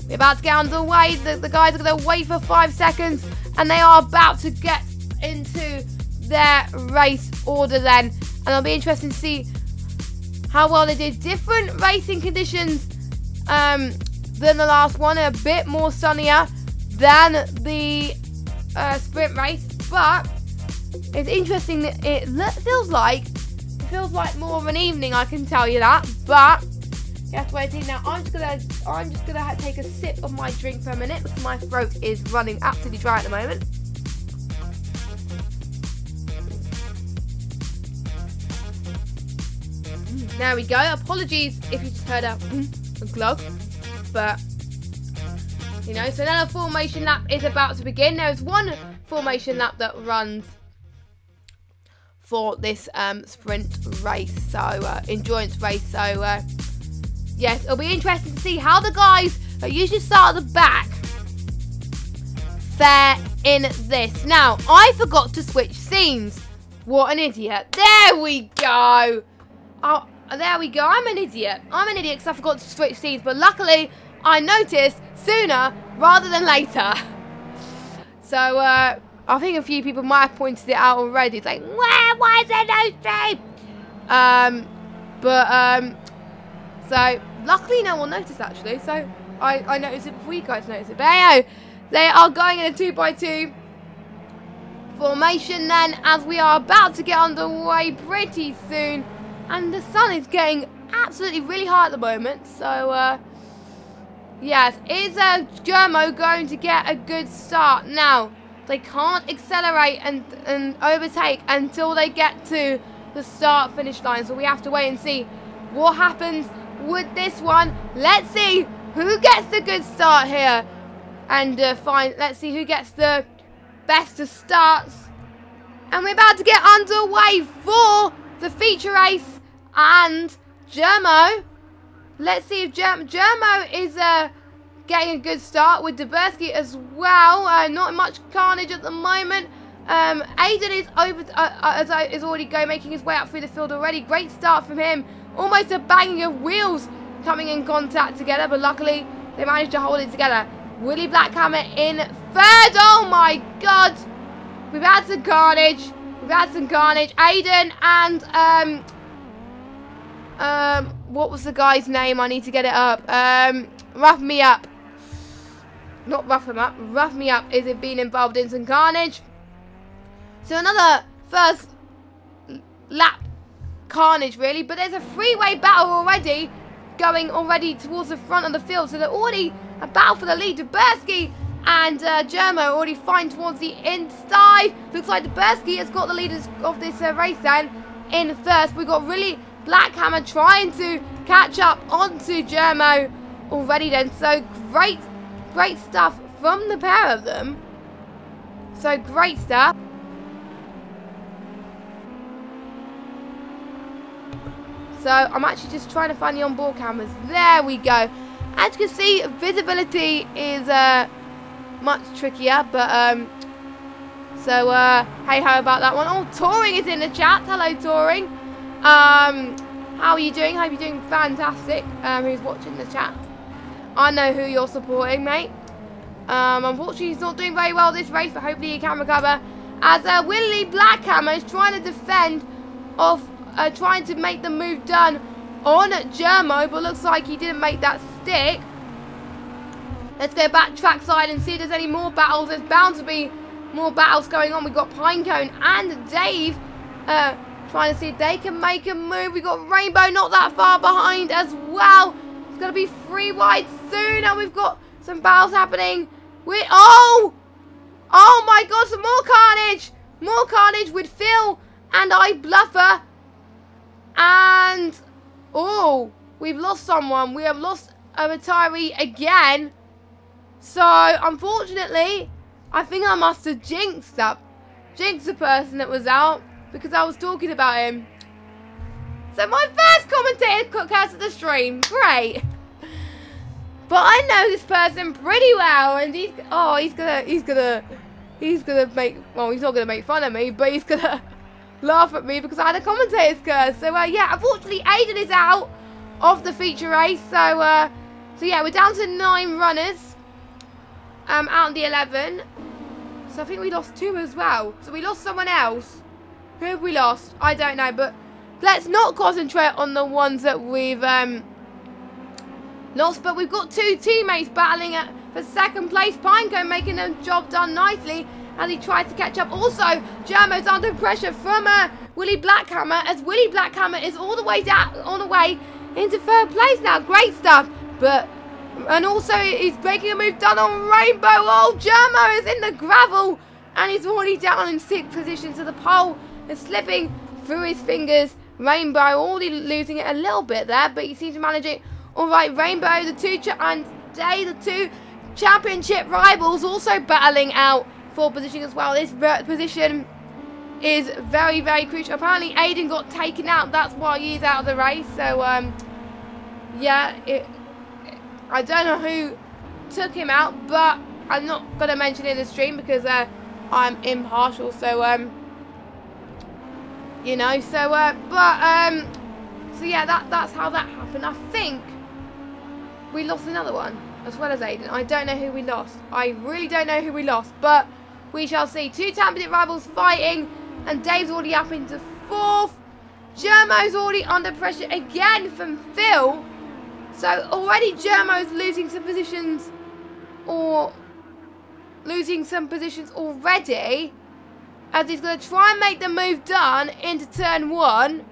[SPEAKER 1] we're about to get underway. The guys are going to wait for 5 seconds, and they are about to get into their race order then. And it'll be interesting to see how well they did. Different racing conditions than the last one. A bit more sunnier than the sprint race, but it's interesting that it feels like more of an evening, I can tell you that. But you have to wait. Now I'm just gonna take a sip of my drink for a minute because my throat is running absolutely dry at the moment. There we go. Apologies if you just heard a glug, but you know. So another formation lap is about to begin. There's one formation lap that runs for this sprint race, so endurance race. So yes, it'll be interesting to see how the guys that usually start at the back fare in this. Now, I forgot to switch scenes. What an idiot. There we go. Oh, there we go. I'm an idiot. I'm an idiot because I forgot to switch scenes. But luckily, I noticed sooner rather than later. So, I think a few people might have pointed it out already. It's like, why is there no stream? So, luckily no one noticed actually. So, I noticed it before you guys noticed it. But anyway, they are going in a 2x2 formation then, as we are about to get underway pretty soon. And the sun is getting absolutely really hot at the moment. So, yes, is Germo going to get a good start? Now, they can't accelerate and overtake until they get to the start-finish line. So we have to wait and see what happens with this one. Let's see who gets the good start here. And let's see who gets the best of starts. And we're about to get underway for the feature race. And Germo, let's see if Germo is getting a good start with Dabersky as well. Not much carnage at the moment. Aiden is already making his way up through the field already. Great start from him. Almost a banging of wheels coming in contact together, but luckily they managed to hold it together. Willie Blackhammer in third. Oh my God, we've had some carnage. Aiden and what was the guy's name? I need to get it up. Rough Me Up. Not Rough Him Up. Rough Me Up is being involved in some carnage. So another first lap carnage really, but there's a three-way battle already going already towards the front of the field. So they're already a battle for the lead. Duberski and Germo already fine towards the inside. Looks like Duberski has got the leaders of this race then in first. We've got really Blackhammer trying to catch up onto Germo already then. So great stuff from the pair of them. So great stuff. So I'm actually just trying to find the onboard cameras. There we go. As you can see, visibility is much trickier, but hey ho about that one. Oh, Touring is in the chat. Hello, Touring. How are you doing? Hope you're doing fantastic. Who's watching the chat? I know who you're supporting, mate. Unfortunately, he's not doing very well this race, but hopefully he can recover. As Willie Blackhammer is trying to defend off, trying to make the move done on Germo, but looks like he didn't make that stick. Let's go back trackside and see if there's any more battles. There's bound to be more battles going on. We've got Pinecone and Dave trying to see if they can make a move. We've got Rainbow not that far behind as well. It's going to be 3 wide soon, and we've got some battles happening. Oh my god, some more carnage. More carnage with Phil and iBluffer. And, oh, we've lost someone. We have lost a retiree again. So, unfortunately, I think I must have jinxed the person that was out because I was talking about him. So, my first commentator cuts at the stream. Great. But I know this person pretty well, and he's gonna make, well, he's not gonna make fun of me, but he's gonna laugh at me because I had a commentator's curse. So yeah, unfortunately Aiden is out of the feature race. So yeah, we're down to 9 runners out of the 11. So I think we lost 2 as well. So we lost someone else. Who have we lost? I don't know, but let's not concentrate on the ones that we've lost. But we've got 2 teammates battling for second place. Pinecone making the job done nicely as he tries to catch up. Also, Germo's under pressure from Willie Blackhammer, as Willie Blackhammer is all the way down, on the way into 3rd place now. Great stuff. And also he's making a move done on Rainbow. Oh, Germo is in the gravel and he's already down in 6th position. So the pole is slipping through his fingers. Rainbow already losing it a little bit there, but he seems to manage it all right. Rainbow, the 2 championship rivals also battling out for position as well. This position is very, very crucial. Apparently Aiden got taken out, that's why he's out of the race. So yeah, I don't know who took him out, but I'm not going to mention it in the stream because I'm impartial. So you know, so so yeah, that's how that happened. I think we lost another one as well as Aiden. I don't know who we lost. I really don't know who we lost, but we shall see. 2 championship rivals fighting, and Dave's already up into 4th. Germo's already under pressure again from Phil. So already Germo's losing some positions, already, as he's going to try and make the move done into turn 1.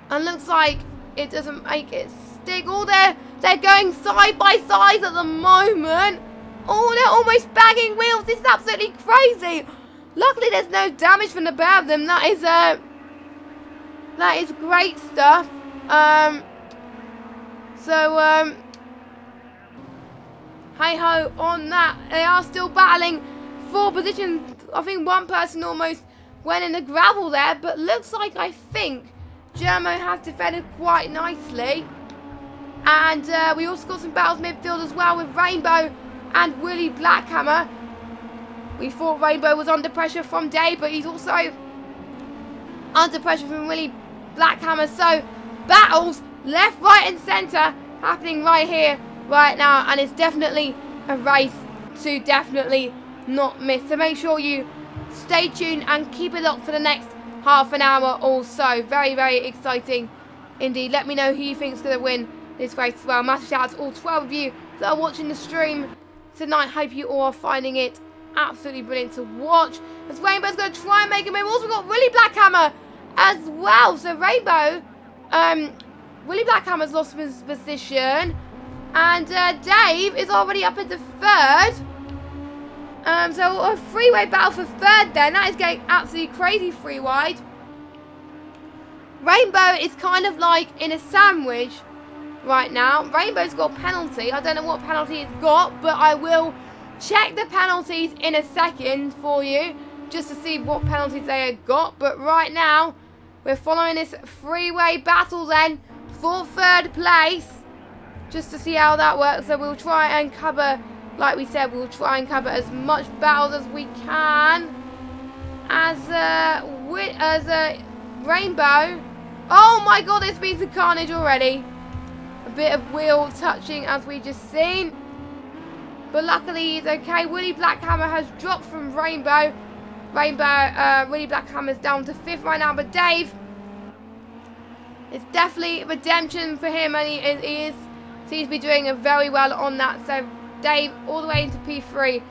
[SPEAKER 1] And looks like it doesn't make it stick. Oh, they're going side by side at the moment. Oh, they're almost banging wheels. This is absolutely crazy. Luckily, there's no damage from the pair of them. That is great stuff. Hey ho on that. They are still battling for position. I think one person almost went in the gravel there, but looks like, I think Germo has defended quite nicely. And we also got some battles midfield as well with Rainbow and Willie Blackhammer. We thought Rainbow was under pressure from Dave, but he's also under pressure from Willie Blackhammer. So battles left, right and centre happening right here, right now. And it's definitely a race to definitely not miss. So make sure you stay tuned and keep it locked for the next half an hour or so. Very, very exciting indeed. Let me know who you think is going to win this race as well. Massive shout out to all 12 of you that are watching the stream tonight. Hope you all are finding it absolutely brilliant to watch. As Rainbow's going to try and make a move. Also got Willie Blackhammer as well. So Rainbow Willie Blackhammer's lost his position. And Dave is already up into third. So a three-way battle for third then. That is getting absolutely crazy three-wide. Rainbow is kind of like in a sandwich right now. Rainbow's got a penalty. I don't know what penalty it's got, but I will check the penalties in a second for you, just to see what penalties they have got. But right now, we're following this three-way battle then for third place, just to see how that works. So we'll try and cover, like we said, we'll try and cover as much battles as we can. As Rainbow, oh my god, this beats the carnage already. A bit of wheel touching as we just seen, but luckily he's okay. Willie Blackhammer has dropped from Rainbow. Willie Blackhammer's down to 5th right now, but Dave, it's definitely redemption for him, and he seems to be doing very well on that. So Dave all the way into P3,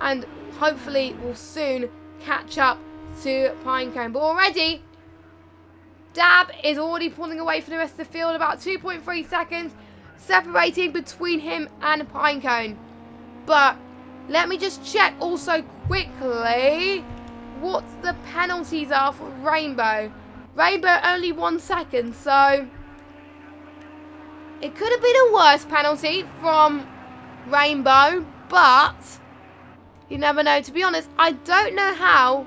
[SPEAKER 1] and hopefully will soon catch up to Pinecone. But already, Dab is already pulling away from the rest of the field, about 2.3 seconds separating between him and Pinecone. But let me just check also quickly what the penalties are for Rainbow. Rainbow only 1 second, so it could have been a worse penalty from Rainbow, but you never know. To be honest, I don't know how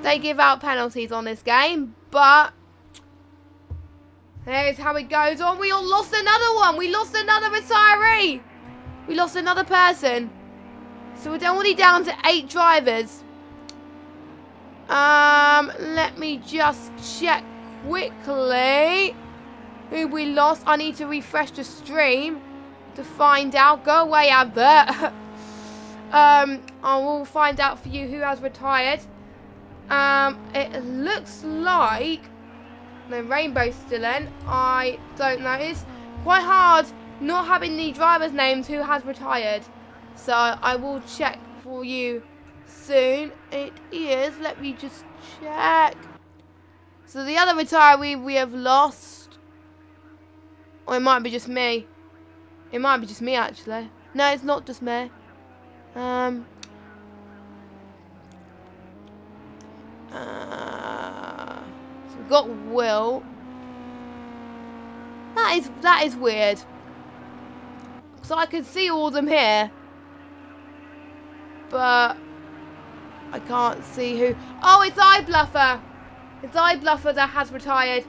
[SPEAKER 1] they give out penalties on this game, but here's how it goes on. We all lost another one. We lost another retiree. We lost another person. So we're only down to 8 drivers. Let me just check quickly who we lost. I need to refresh the stream to find out. Go away, advert. I will find out for you who has retired. It looks like the Rainbow's still in. I don't know. It's quite hard not having the drivers' names who has retired. So I will check for you soon. It is. Let me just check. So the other retiree we have lost. Or it might be just me. It might be just me actually. No, it's not just me. So we've got Will. That is weird. So I can see all of them here, but I can't see who. Oh, it's iBluffer. It's iBluffer that has retired.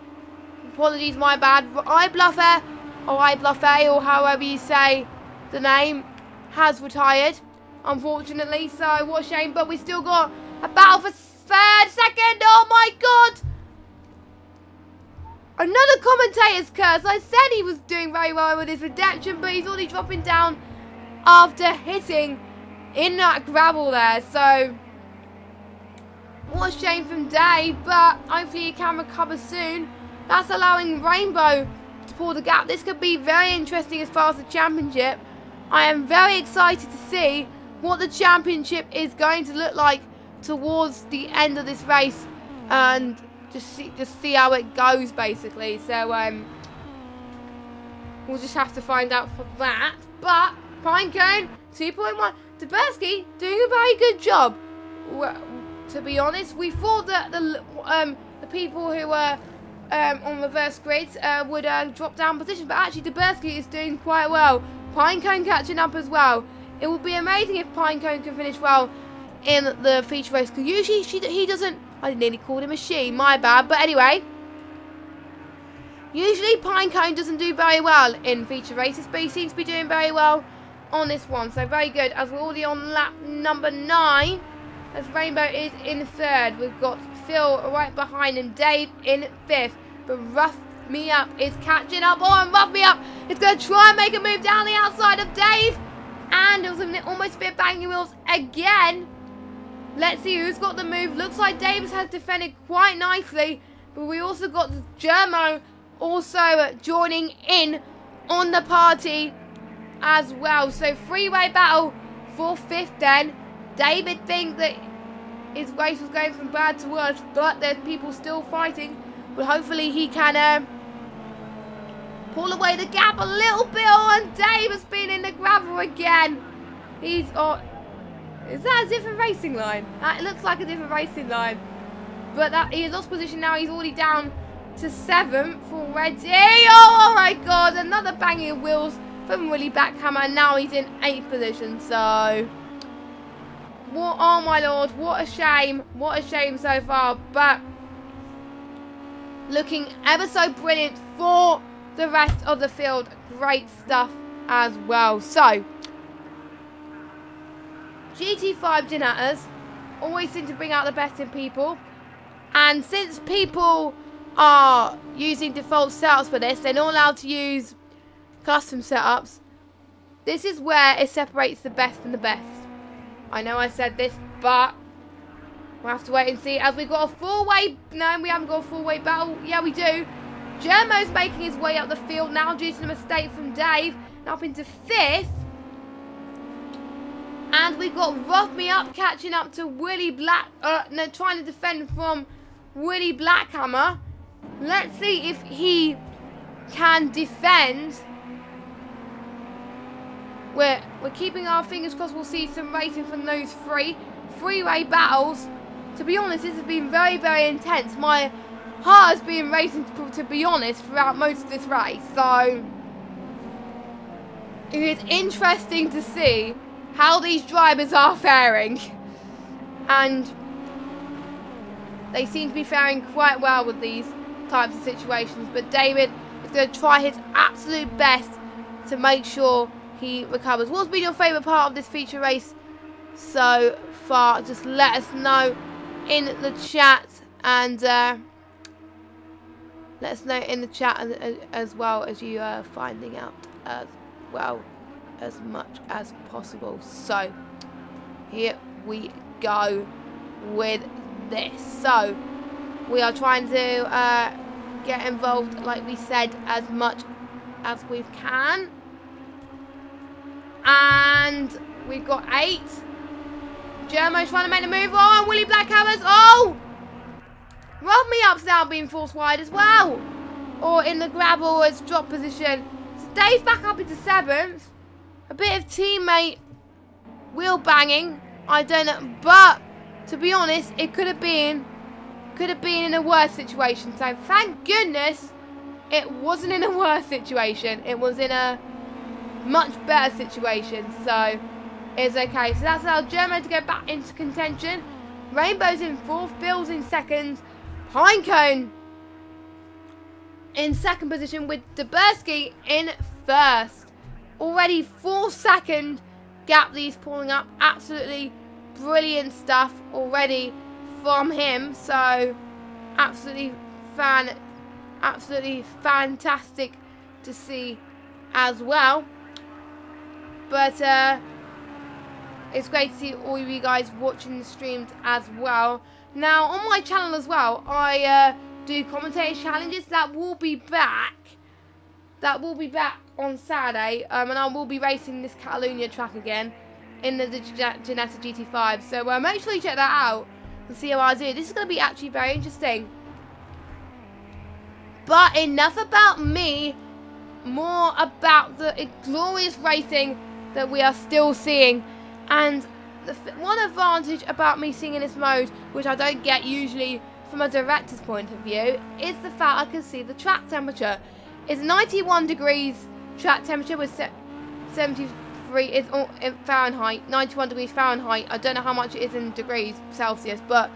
[SPEAKER 1] Apologies, my bad. iBluffer or iBluffer, or however you say the name, has retired, unfortunately. So what a shame. But we still got a battle for third, second. Oh my god! Another commentator's curse. I said he was doing very well with his redemption, but he's already dropping down after hitting in that gravel there. So what a shame from Dave, but hopefully he can recover soon. That's allowing Rainbow to pull the gap. This could be very interesting as far as the championship. I am very excited to see what the championship is going to look like towards the end of this race, and just see how it goes basically. So we'll just have to find out for that. But Pinecone 2.1, Dubersky doing a very good job. Well, to be honest, we thought that the people who were on reverse grids would drop down position, but actually Dubersky is doing quite well. Pinecone catching up as well. It would be amazing if Pinecone can finish well in the feature race, because usually he doesn't. I nearly called him a she, my bad. But anyway, usually Pinecone doesn't do very well in feature races, but he seems to be doing very well on this one. So very good, as we're already on lap number 9, as Rainbow is in 3rd. We've got Phil right behind him, Dave in 5th. But Rough Me Up is catching up. Oh, and Rough Me Up is going to try and make a move down the outside of Dave. And it was almost a bit banging wheels again. Let's see who's got the move. Looks like Davis has defended quite nicely. But we also got Germo also joining in on the party as well. So three-way battle for 5th then. David thinks that his race was going from bad to worse, but there's people still fighting. But hopefully he can pull away the gap a little bit. Oh, and Dave has been in the gravel again. He's on. Is that a different racing line? That looks like a different racing line. But that he has lost position now. He's already down to 7th already. Oh my God, another banging of wheels from Willie Blackhammer. And now he's in 8th position. So, what? Oh my Lord, what a shame. What a shame so far. But looking ever so brilliant for the rest of the field. Great stuff as well. So, GT5 Ginettas always seem to bring out the best in people. And since people are using default setups for this, they're not allowed to use custom setups. This is where it separates the best from the best. I know I said this, but we'll have to wait and see. As we've got a four-way... No, we haven't got a four-way battle. Yeah, we do. Germo's making his way up the field now due to the mistake from Dave. And up into 5th. And we've got Rough Me Up catching up to Willie Black... no, trying to defend from Willie Blackhammer. Let's see if he can defend. We're keeping our fingers crossed. We'll see some racing from those three-way battles. To be honest, this has been very, very intense. My heart has been racing, to be honest, throughout most of this race. So, it is interesting to see how these drivers are faring. And they seem to be faring quite well with these types of situations. But David is going to try his absolute best to make sure he recovers. What's been your favourite part of this feature race so far? Just let us know in the chat. And let us know in the chat as well as you are finding out as well as much as possible. So here we go with this. So we are trying to get involved, like we said, as much as we can. And we've got 8. Germo's trying to make the move. Oh, and Willie Blackhammer's. Oh! Rough Me Up's now being forced wide as well. Or in the gravel as drop position. So Dave's back up into 7th. A bit of teammate wheel banging. I don't know. But, to be honest, it could have been in a worse situation. So, thank goodness it wasn't in a worse situation. It was in a much better situation. So, it's okay. So, that's allowed Germo to go back into contention. Rainbow's in 4th. Bill's in 2nd. Pinecone in 2nd position with Dabersky in 1st. Already 4-second gap these pulling up. Absolutely brilliant stuff already from him. So absolutely fantastic to see as well. But it's great to see all of you guys watching the streams as well. Now on my channel as well, I do commentator challenges that will be back. On Saturday, and I will be racing this Catalunya track again in the Ginetta GT5. So make sure you check that out and see how I do. This is going to be actually very interesting. But enough about me, more about the glorious racing that we are still seeing. And the one advantage about me seeing in this mode, which I don't get usually from a director's point of view, is the fact I can see the track temperature. It's 91 degrees track temperature with 73 is in Fahrenheit, 91 degrees Fahrenheit. I don't know how much it is in degrees Celsius, but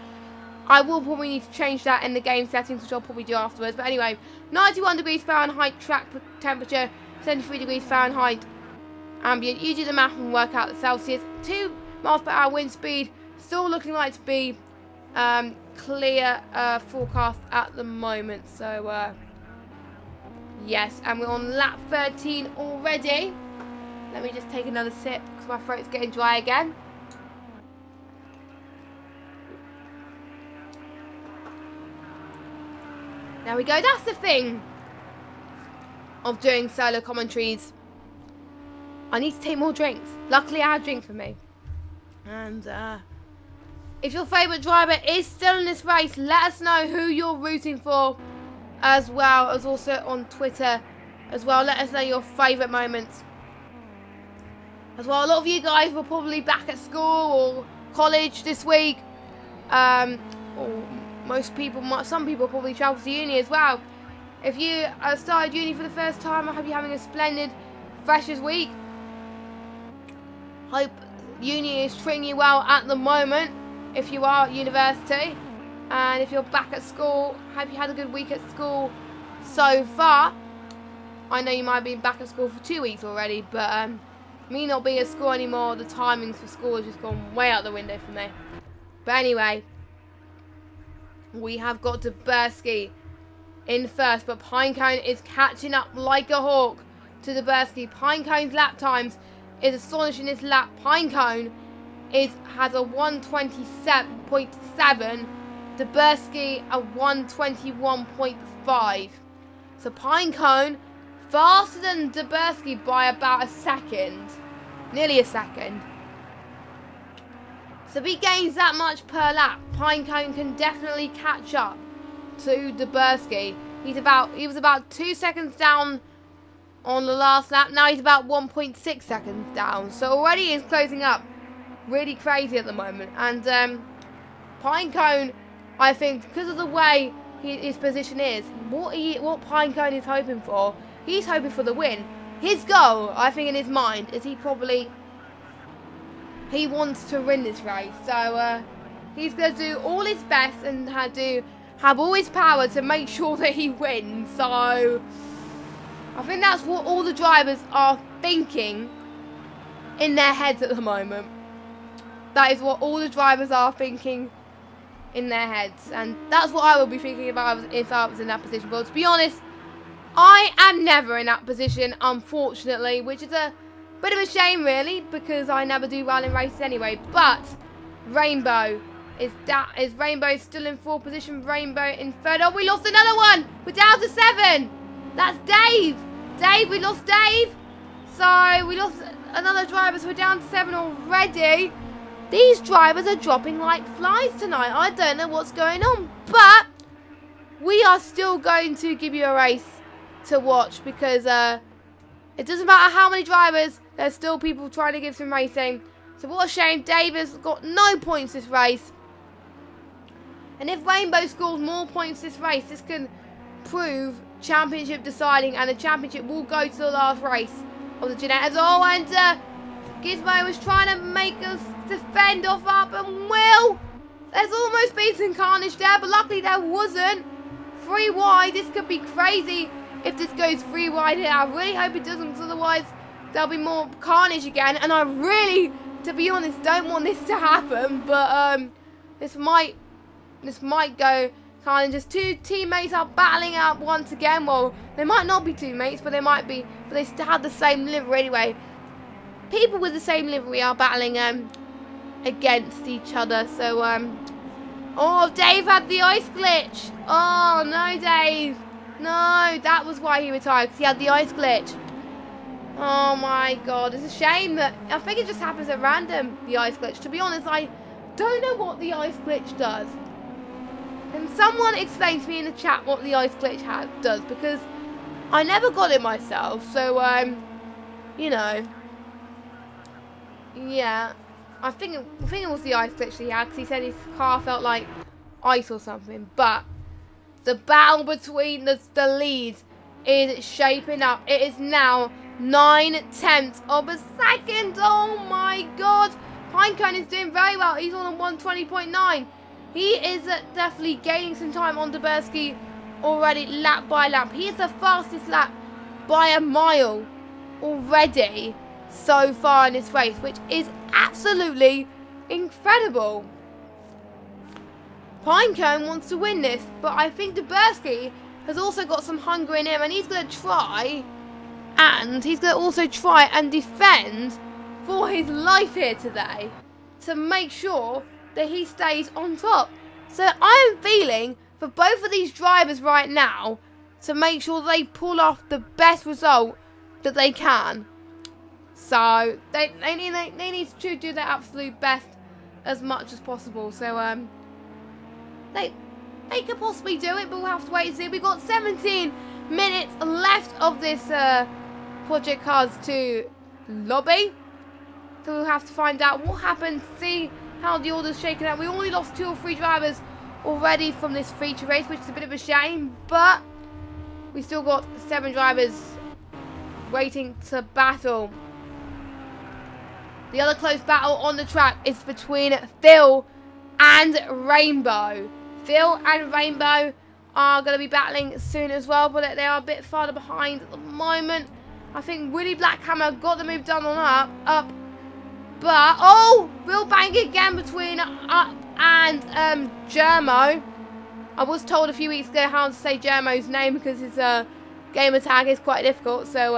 [SPEAKER 1] I will probably need to change that in the game settings, which I'll probably do afterwards. But anyway, 91 degrees Fahrenheit track temperature, 73 degrees Fahrenheit ambient. You do the math and work out the Celsius. 2 miles per hour wind speed, still looking like to be clear forecast at the moment. So yes, and we're on lap 13 already. Let me just take another sip because my throat's getting dry again. There we go. That's the thing of doing solo commentaries. I need to take more drinks. Luckily, I had a drink for me. And if your favourite driver is still in this race, let us know who you're rooting for, as well as also on Twitter as well. Let us know your favourite moments. As well, a lot of you guys were probably back at school or college this week. Or most people, some people probably travel to uni as well. If you started uni for the first time, I hope you're having a splendid freshers week. Hope uni is treating you well at the moment if you are at university. And if you're back at school, hope you had a good week at school so far. I know you might have been back at school for 2 weeks already, but me not being at school anymore, the timings for school has just gone way out the window for me. But anyway, we have got Duberski in first, but Pinecone is catching up like a hawk to Duberski. Pinecone's lap times is astonishing this lap. Pinecone has a 127.7, Duberski a 121.5. So Pinecone faster than Duberski by about a second, nearly a second. So if he gains that much per lap, Pinecone can definitely catch up to Duberski. He was about 2 seconds down on the last lap. Now he's about 1.6 seconds down. So already he's closing up really crazy at the moment. And Pinecone, I think, because of the way his position is, what Pinecone is hoping for, he's hoping for the win. His goal, I think, in his mind, is he wants to win this race. So he's going to do all his best and have all his power to make sure that he wins. So I think that's what all the drivers are thinking in their heads at the moment. That is what all the drivers are thinking in their heads. And that's what I would be thinking about if I was in that position. But to be honest, I am never in that position, unfortunately, which is a bit of a shame, really, because I never do well in races anyway. But Rainbow is Rainbow still in 4th position. Rainbow in 3rd. Oh, we lost another one. We're down to 7. That's Dave. We lost Dave. So we lost another driver. So we're down to 7 already. These drivers are dropping like flies tonight. I don't know what's going on, but we are still going to give you a race to watch, because it doesn't matter how many drivers, there's still people trying to give some racing. So what a shame. Dave has got no points this race. And if Rainbow scores more points this race, this can prove championship deciding, and the championship will go to the last race of the Ginetta. Oh, and Gizmo was trying to make us defend off up, and Will, there's almost been some carnage there, but luckily there wasn't. 3 wide, this could be crazy if this goes 3 wide here. I really hope it doesn't, because otherwise there'll be more carnage again, and I really, to be honest, don't want this to happen. But this might go carnage. Just 2 teammates are battling out once again. Well, they might not be teammates, but they might be, but they still have the same livery anyway. People with the same livery are battling against each other. So oh, Dave had the ice glitch. Oh no, Dave. No, that was why he retired, because he had the ice glitch. Oh my god, it's a shame that, I think it just happens at random, the ice glitch. To be honest, I don't know what the ice glitch does. Can someone explain to me in the chat what the ice glitch does? Because I never got it myself, so you know, yeah, I think it was the ice glitch he had, because he said his car felt like ice or something. But the battle between the leads is shaping up. It is now 9/10 of a second. Oh my god. Pinecone is doing very well. He's on a 120.9. He is definitely gaining some time on Duberski already, lap by lap. He is the fastest lap by a mile already so far in this race, which is absolutely incredible. Pinecone wants to win this, but I think Duberski has also got some hunger in him, and he's going to try, and he's going to also try and defend for his life here today to make sure that he stays on top. So I'm feeling for both of these drivers right now to make sure they pull off the best result that they can. So they need to do their absolute best as much as possible. So they could possibly do it, but we'll have to wait and see. We've got 17 minutes left of this Project Cars 2 lobby. So we'll have to find out what happened, see how the order's shaken out. We only lost 2 or 3 drivers already from this feature race, which is a bit of a shame, but we still got 7 drivers waiting to battle. The other close battle on the track is between Phil and Rainbow. Phil and Rainbow are going to be battling soon as well, but they are a bit farther behind at the moment. I think Willie Blackhammer got the move done on up. But, oh, real bang again between Up and Germo. I was told a few weeks ago how to say Germo's name because his gamer tag is quite difficult. So,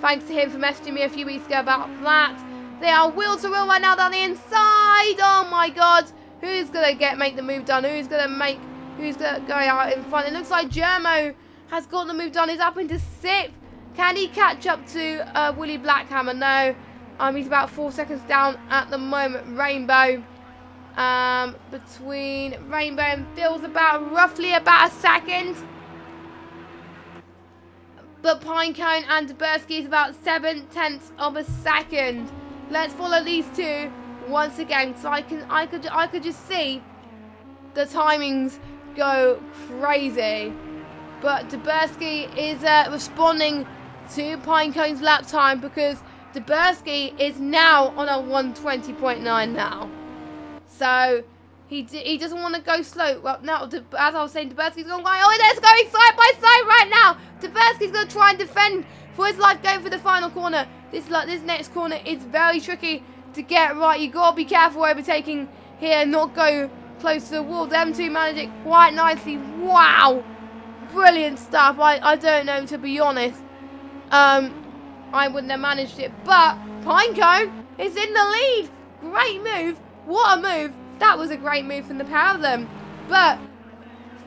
[SPEAKER 1] thanks to him for messaging me a few weeks ago about that. They are wheel to wheel right now down the inside. Oh my God. Who's going to make the move done? Who's going to go out in front? It looks like Germo has got the move done. He's up into 6th. Can he catch up to Willie Blackhammer? No. He's about 4 seconds down at the moment. Rainbow. Between Rainbow and Phil's roughly about a second. But Pinecone and Dubersky is about 7/10 of a second. Let's follow these two once again, so I could just see the timings go crazy. But Dubersky is responding to Pinecone's lap time because Dubersky is now on a 1:20.9 now. So he doesn't want to go slow. Well, now as I was saying, Dubersky's going. Oh, there's going side by side right now. Dubersky's going to try and defend for his life, going for the final corner. This next corner is very tricky to get right. You got to be careful overtaking here, not go close to the wall. Them two manage it quite nicely. Wow, brilliant stuff. I don't know, to be honest. I wouldn't have managed it, but Pinecone is in the lead. Great move. What a move. That was a great move from the pair of them. But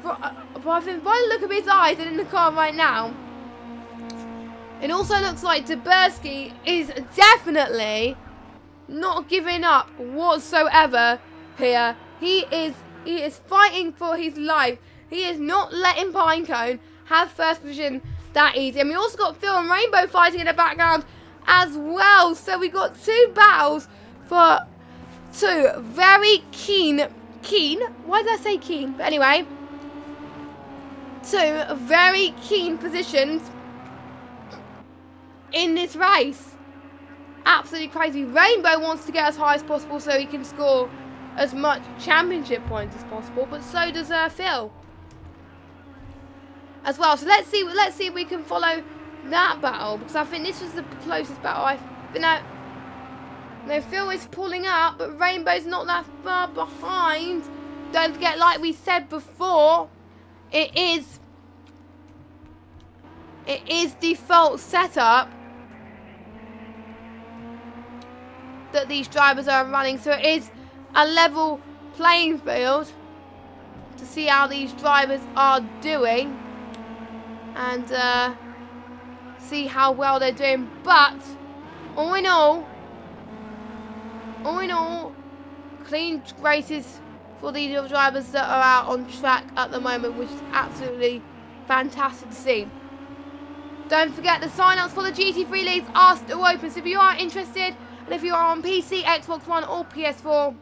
[SPEAKER 1] I think by the look of his eyes and in the car right now, it also looks like Dubersky is definitely not giving up whatsoever here. He is fighting for his life. He is not letting Pinecone have first position that easy. And we also got Phil and Rainbow fighting in the background as well. So we got 2 battles for 2 very keen, why did I say keen? But anyway, 2 very keen positions in this race. Absolutely crazy. Rainbow wants to get as high as possible so he can score as much championship points as possible, but so does Phil as well. So let's see if we can follow that battle, because I think this was the closest battle I've been at. No, Phil is pulling up, but Rainbow's not that far behind. Don't forget, like we said before, it is default setup that these drivers are running, so it is a level playing field to see how these drivers are doing and see how well they're doing. But all in all, clean races for these drivers that are out on track at the moment, which is absolutely fantastic to see. Don't forget, the sign-ups for the GT3 Leagues are still open, so if you are interested, and if you are on PC, Xbox One or PS4,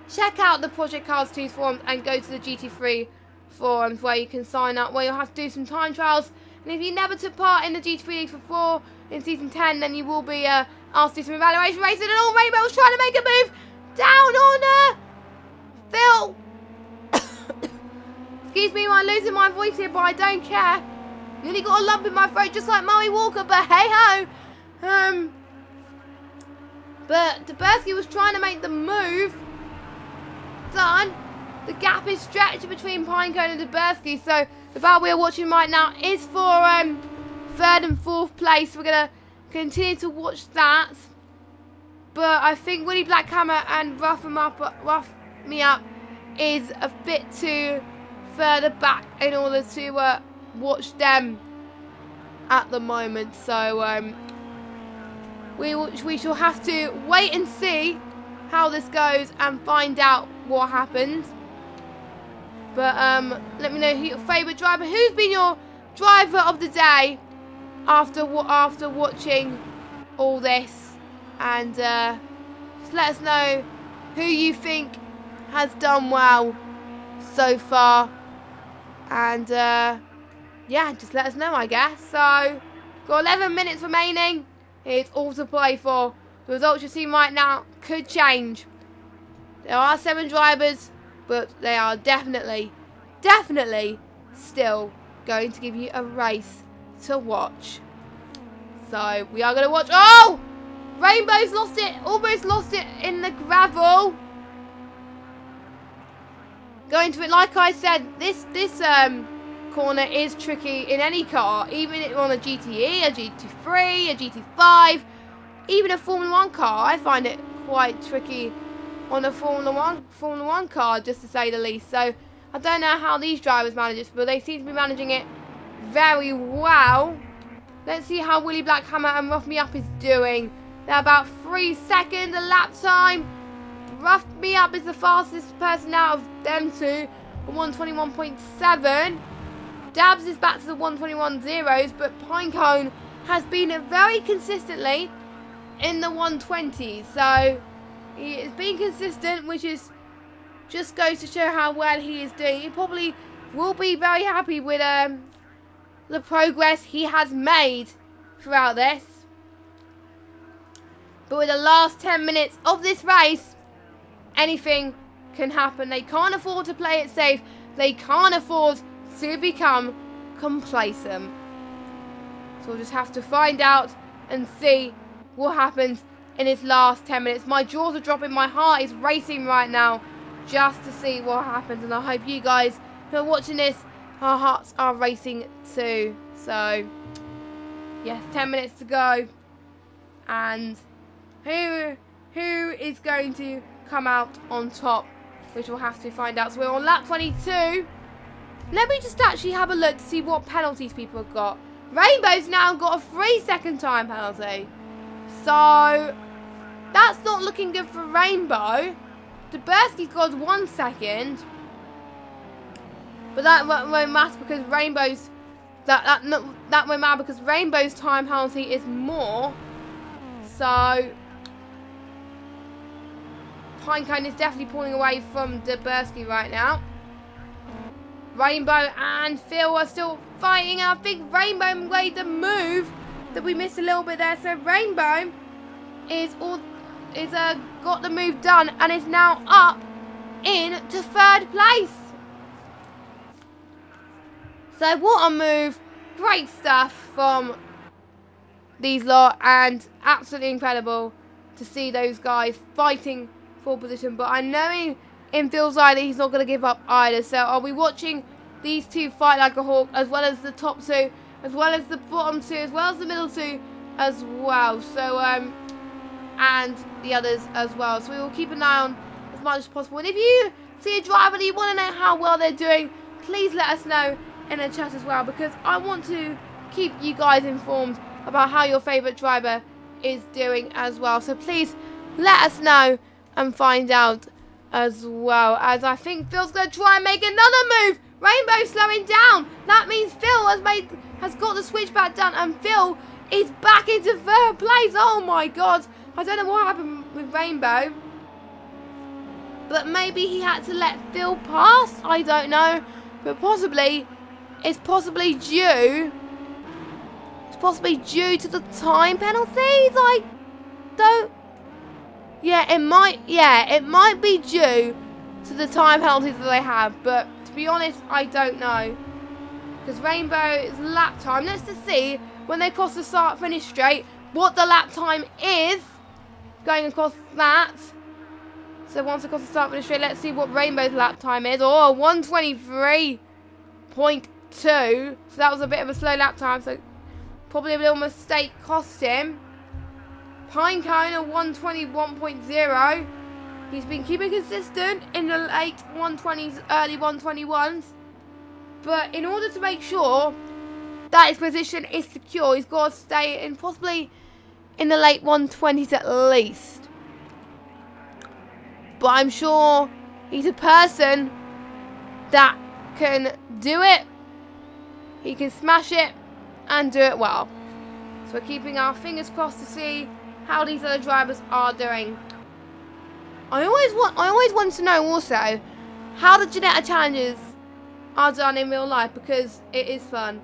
[SPEAKER 1] check out the Project Cars 2 forums and go to the GT3 forums where you can sign up, where you'll have to do some time trials. And if you never took part in the GT3 Leagues before in Season 10, then you will be asked to do some evaluation racing. And all Rainbow was trying to make a move down on Phil. Excuse me, I'm losing my voice here, but I don't care. Nearly got a lump in my throat, just like Murray Walker, but hey-ho. But Dubersky was trying to make the move. Done. The gap is stretched between Pinecone and Dubersky, so the battle we are watching right now is for 3rd and 4th place. We're going to continue to watch that. But I think Willie Blackhammer and Rough Me Up is a bit too further back in order to watch them at the moment. So we shall have to wait and see how this goes and find out what happens. But let me know who your favourite driver, who's been your driver of the day after watching all this. And just let us know who you think has done well so far. And yeah, just let us know, I guess. So, got 11 minutes remaining. It's all to play for. The results you see right now could change. There are 7 drivers, but they are definitely still going to give you a race to watch. So, we are going to watch. Oh! Rainbow's lost it. Almost lost it in the gravel. Going to it, like I said, this corner is tricky in any car, even on a GTE, a GT3, a GT5, even a Formula 1 car. I find it quite tricky on a Formula 1 car, just to say the least. So I don't know how these drivers manage it, but they seem to be managing it very well. Let's see how Willie Blackhammer and Rough Me Up is doing. They're about 3 seconds a lap time. Rough Me Up is the fastest person out of them two, 121.7. Dabs is back to the 121 zeros, but Pinecone has been very consistently in the 120s. So he is being consistent, which is just goes to show how well he is doing. He probably will be very happy with the progress he has made throughout this. But with the last 10 minutes of this race, anything can happen. They can't afford to play it safe. They can't afford to become complacent. So we'll just have to find out and see what happens in his last 10 minutes. My jaws are dropping. My heart is racing right now just to see what happens. And I hope you guys who are watching this, our hearts are racing too. So, yes, 10 minutes to go. And who is going to come out on top, which we'll have to find out. So we're on lap 22. Let me just actually have a look to see what penalties people have got. Rainbow's now got a 3-second time penalty. So that's not looking good for Rainbow. Duberski's got 1 second. But that won't matter because Rainbow's that won't matter because Rainbow's time penalty is more. So Pinecone is definitely pulling away from Duberski right now. Rainbow and Phil are still fighting, and I think Rainbow made the move that we missed a little bit there. So Rainbow is got the move done and is now up into 3rd place. So what a move. Great stuff from these lot, and absolutely incredible to see those guys fighting for position. But I know in Phil's eye that he's not going to give up either. So I'll be watching these two fight like a hawk, as well as the top 2, as well as the bottom 2, as well as the middle 2 as well. So and the others as well. So we will keep an eye on as much as possible. And if you see a driver and you want to know how well they're doing, please let us know in the chat as well, because I want to keep you guys informed about how your favourite driver is doing as well. So please let us know and find out as well. As I think Phil's going to try and make another move. Rainbow slowing down. That means Phil has got the switchback done, and Phil is back into 3rd place. Oh my god. I don't know what happened with Rainbow, but maybe he had to let Phil pass. I don't know, but it's possibly due to the time penalties. I don't. Yeah, it might be due to the time penalties that they have, but to be honest, I don't know. Because Rainbow's lap time, let's just see when they cross the start finish straight what the lap time is going across that. So once they cross the start finish straight, let's see what Rainbow's lap time is. Oh, 123.2. So that was a bit of a slow lap time, so probably a little mistake cost him. Pinecone at 121.0. He's been keeping consistent in the late 120s, early 121s. But in order to make sure that his position is secure, he's got to stay in possibly in the late 120s at least. But I'm sure he's a person that can do it. he can smash it and do it well. So we're keeping our fingers crossed to see how these other drivers are doing. I always want to know also how the Ginetta challenges are done in real life, because it is fun.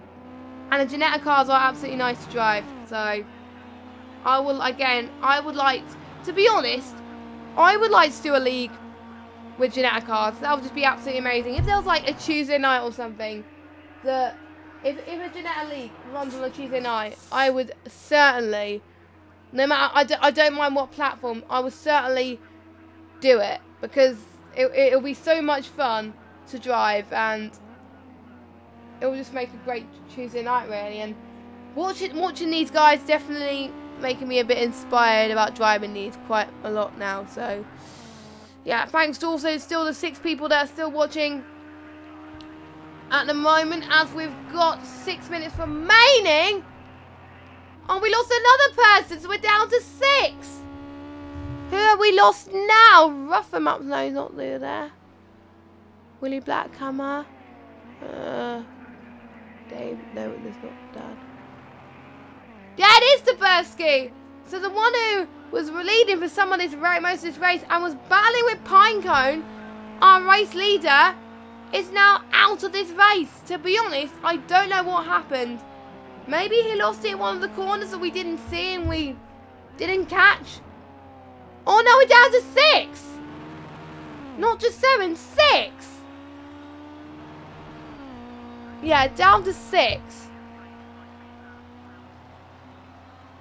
[SPEAKER 1] And the Ginetta cars are absolutely nice to drive. So I would like, to be honest, I would like to do a league with Ginetta cars. That would just be absolutely amazing. If there was like a Tuesday night or something, that if a Ginetta league runs on a Tuesday night, I would certainly, no matter, I don't mind what platform, I would certainly do it, because it'll be so much fun to drive, and it will just make a great Tuesday night really. And watching these guys definitely making me a bit inspired about driving these quite a lot now. So yeah, thanks to also still the 6 people that are still watching at the moment, as we've got 6 minutes remaining. Oh, we lost another person, so we're down to 6. Who have we lost now? Rough him up. No, he's not there. Willie Blackhammer. Dave. No, there's not Dad. Dad is Taberski. So the one who was leading for some of this most of this race and was battling with Pinecone, our race leader, is now out of this race. To be honest, I don't know what happened. Maybe he lost it in one of the corners that we didn't see and we didn't catch. Oh no, we're down to 6. Not just 7, 6. Yeah, down to 6.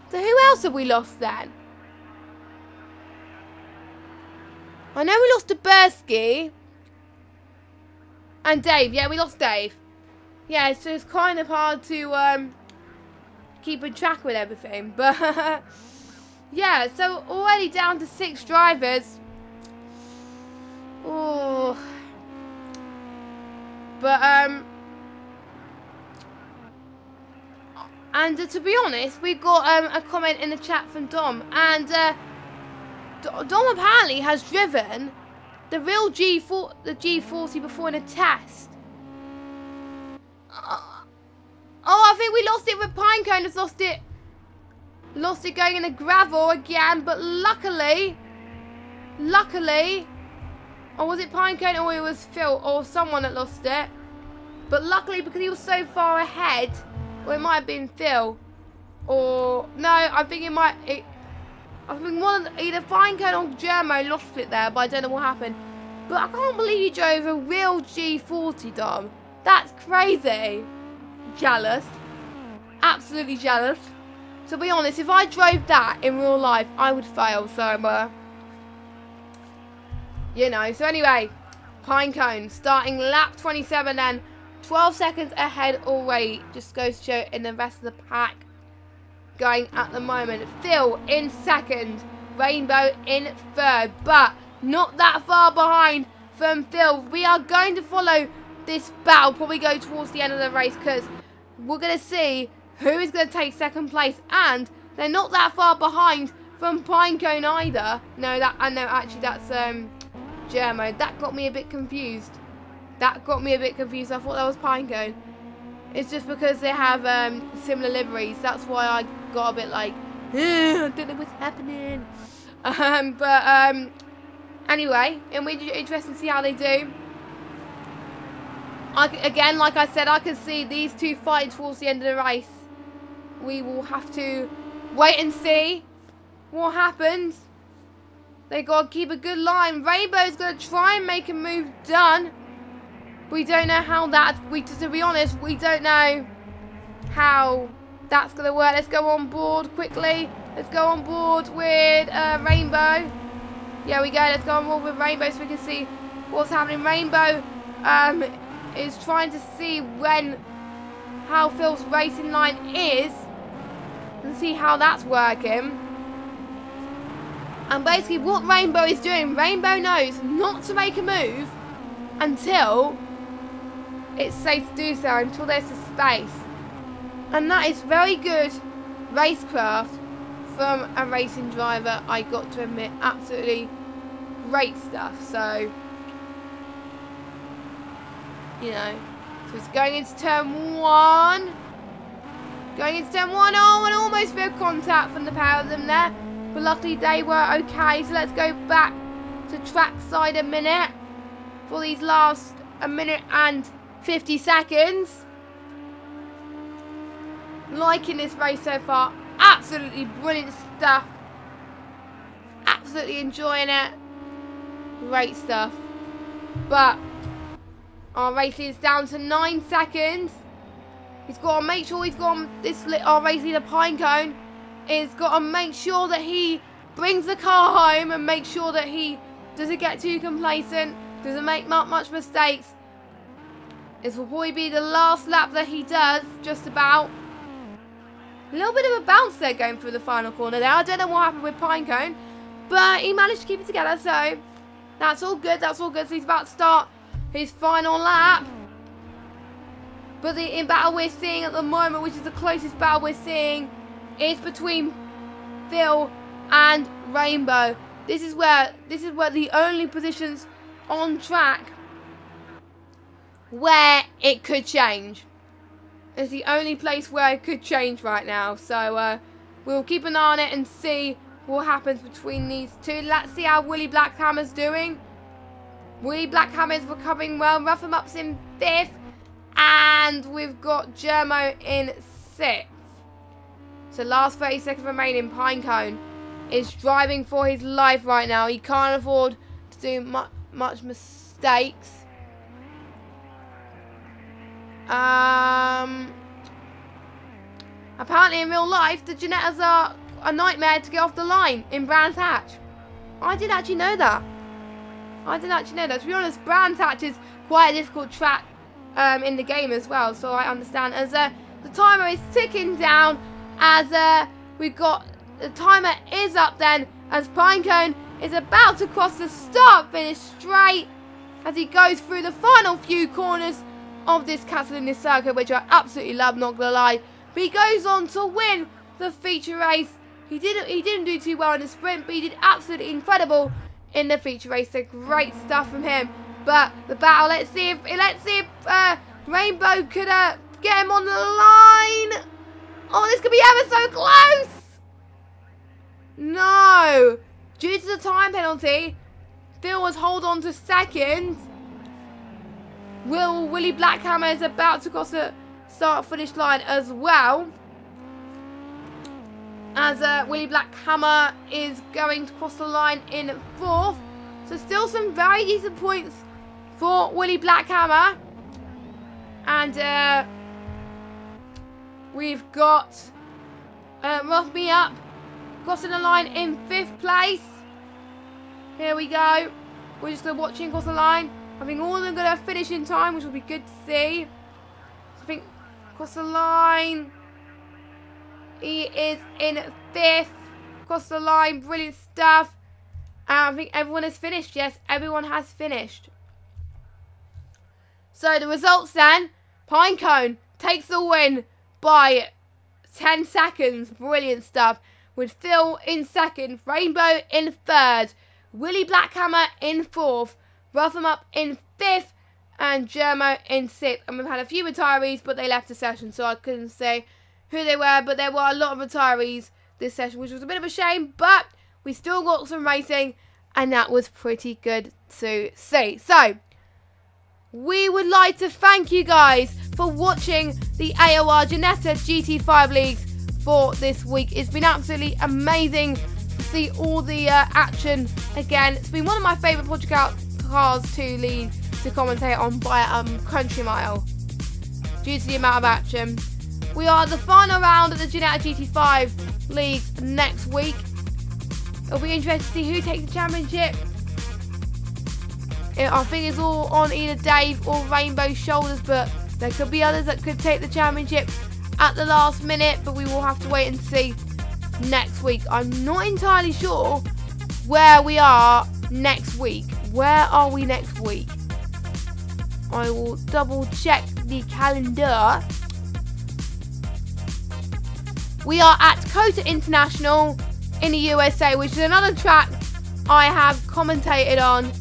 [SPEAKER 1] So who else have we lost then? I know we lost Taberski. And Dave. Yeah, we lost Dave. Yeah, so it's kind of hard to keep a track with everything. But yeah, so already down to 6 drivers. Oh. But and to be honest, we've got a comment in the chat from Dom, and Dom apparently has driven the real G40 before in a test. Oh, I think we lost it with Pinecone. Has lost it going in the gravel again, but luckily, or was it Pinecone or it was Phil or someone that lost it? But luckily, because he was so far ahead, or it might have been Phil, or no, I think I think either Pinecone or Germo lost it there, but I don't know what happened. But I can't believe you drove a real G40, Dom. That's crazy. Jealous. Absolutely jealous. To be honest, if I drove that in real life, I would fail. So, you know. So anyway, Pinecone starting lap 27 then. 12 seconds ahead already. Just goes to show in the rest of the pack going at the moment. Phil in second. Rainbow in third. But not that far behind from Phil. We are going to follow this battle. Probably go towards the end of the race, because we're going to see who is going to take second place. And they're not that far behind from Pinecone either. No, actually that's Germo. That got me a bit confused. I thought that was Pinecone. It's just because they have similar liveries. That's why I got a bit like, I don't know what's happening. Anyway, it'll be interesting to see how they do. Again, like I said, I can see these two fighting towards the end of the race. We will have to wait and see what happens. They got to keep a good line. Rainbow's going to try and make a move done. We don't know how to be honest, we don't know how that's going to work. Let's go on board quickly. Let's go on board with Rainbow. Yeah, we go. Let's go on board with Rainbow so we can see what's happening. Rainbow is trying to see how Phil's racing line is and see how that's working. And basically what Rainbow is doing, Rainbow knows not to make a move until it's safe to do so, until there's a space. And that is very good racecraft from a racing driver, I got to admit. Absolutely great stuff. So, you know, So it's going into turn 1. Going into turn 1. Oh, and almost a bit of contact from the pair of them there. But luckily they were okay. So let's go back to trackside a minute for these last 1 minute and 50 seconds. Liking this race so far. Absolutely brilliant stuff. Absolutely enjoying it. Great stuff. But our race is down to 9 seconds. He's got to make sure he's got this. Our race leader Pinecone is got to make sure that he brings the car home and make sure that he doesn't get too complacent, doesn't make much mistakes. This will probably be the last lap that he does, just about. A little bit of a bounce there going through the final corner there. I don't know what happened with Pinecone, but he managed to keep it together, so that's all good. That's all good. So he's about to start his final lap. But the battle we're seeing at the moment, which is the closest battle we're seeing, is between Phil and Rainbow. This is where the only positions on track where it could change. It's the only place where it could change right now. So we'll keep an eye on it and see what happens between these two. Let's see how Willie Blackhammer's doing. Willie Blackhammer's recovering well. Rough 'em Up's in 5th. And we've got Germo in 6th. So last 30 seconds remaining. Pinecone is driving for his life right now. He can't afford to do much mistakes. Apparently in real life, the Ginettas are a nightmare to get off the line in Brands Hatch. I didn't actually know that. To be honest, Brands Hatch is quite a difficult track in the game as well, so I understand. As the timer is ticking down, as we've got the timer is up then, as Pinecone is about to cross the start-finish straight as he goes through the final few corners of this Catalunya circuit, which I absolutely love, not gonna lie. But he goes on to win the feature race. He didn't do too well in the sprint, but he did absolutely incredible in the feature race. So great stuff from him. But the battle, let's see if Rainbow could get him on the line. Oh, this could be ever so close. No, due to the time penalty, Phil was hold on to 2nd. Willie Blackhammer is about to cross the start-finish line as well. As Willie Blackhammer is going to cross the line in 4th. So still some very decent points for Willie Blackhammer. And we've got Rough Me Up crossing the line in 5th place. Here we go. We're just watching cross the line. I think all of them are going to finish in time, which will be good to see. So I think cross the line. He is in 5th. Cross the line. Brilliant stuff. I think everyone has finished. Yes, everyone has finished. So the results then. Pinecone takes the win by 10 seconds. Brilliant stuff. With Phil in 2nd. Rainbow in 3rd. Willie Blackhammer in 4th. Rough 'em Up in 5th. And Germo in 6th. And we've had a few retirees, but they left the session, so I couldn't say who they were. But there were a lot of retirees this session, which was a bit of a shame. But we still got some racing, and that was pretty good to see. So we would like to thank you guys for watching the AOR Ginetta GT5 Leagues for this week. It's been absolutely amazing to see all the action again. It's been one of my favourite Project Cars 2 leagues to commentate on by country mile due to the amount of action. We are at the final round of the Ginetta GT5 Leagues next week. It'll be interesting to see who takes the championship. I think it's all on either Dave or Rainbow's shoulders, but there could be others that could take the championship at the last minute, but we will have to wait and see next week. I'm not entirely sure where we are next week. Where are we next week? I will double check the calendar. We are at Catalunya International in the USA, which is another track I have commentated on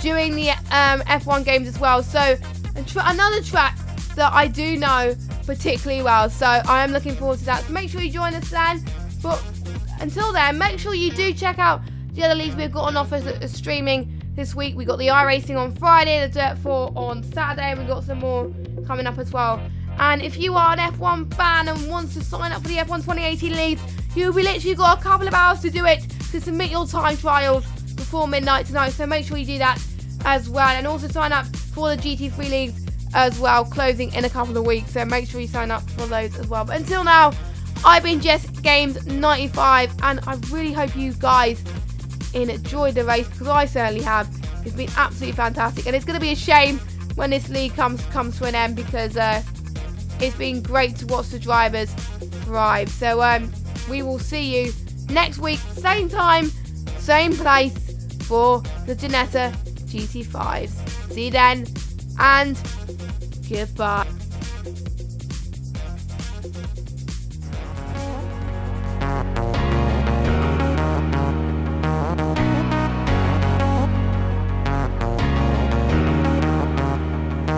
[SPEAKER 1] during the F1 games as well. So another track that I do know particularly well. So I am looking forward to that. So make sure you join us then. But until then, make sure you do check out the other leagues we've got on offer streaming this week. We got the iRacing on Friday, the Dirt 4 on Saturday, and we've got some more coming up as well. And if you are an F1 fan and wants to sign up for the F1 2018 leagues, you've literally got a couple of hours to do it, to submit your time trials before midnight tonight. So make sure you do that as well, and also sign up for the GT3 leagues as well, closing in a couple of weeks. So make sure you sign up for those as well. But until now, I've been Jess Games 95, and I really hope you guys enjoyed the race, because I certainly have. It's been absolutely fantastic, and it's going to be a shame when this league comes to an end, because it's been great to watch the drivers thrive. So we will see you next week, same time, same place, for the Ginetta GT5s. See you then, and goodbye.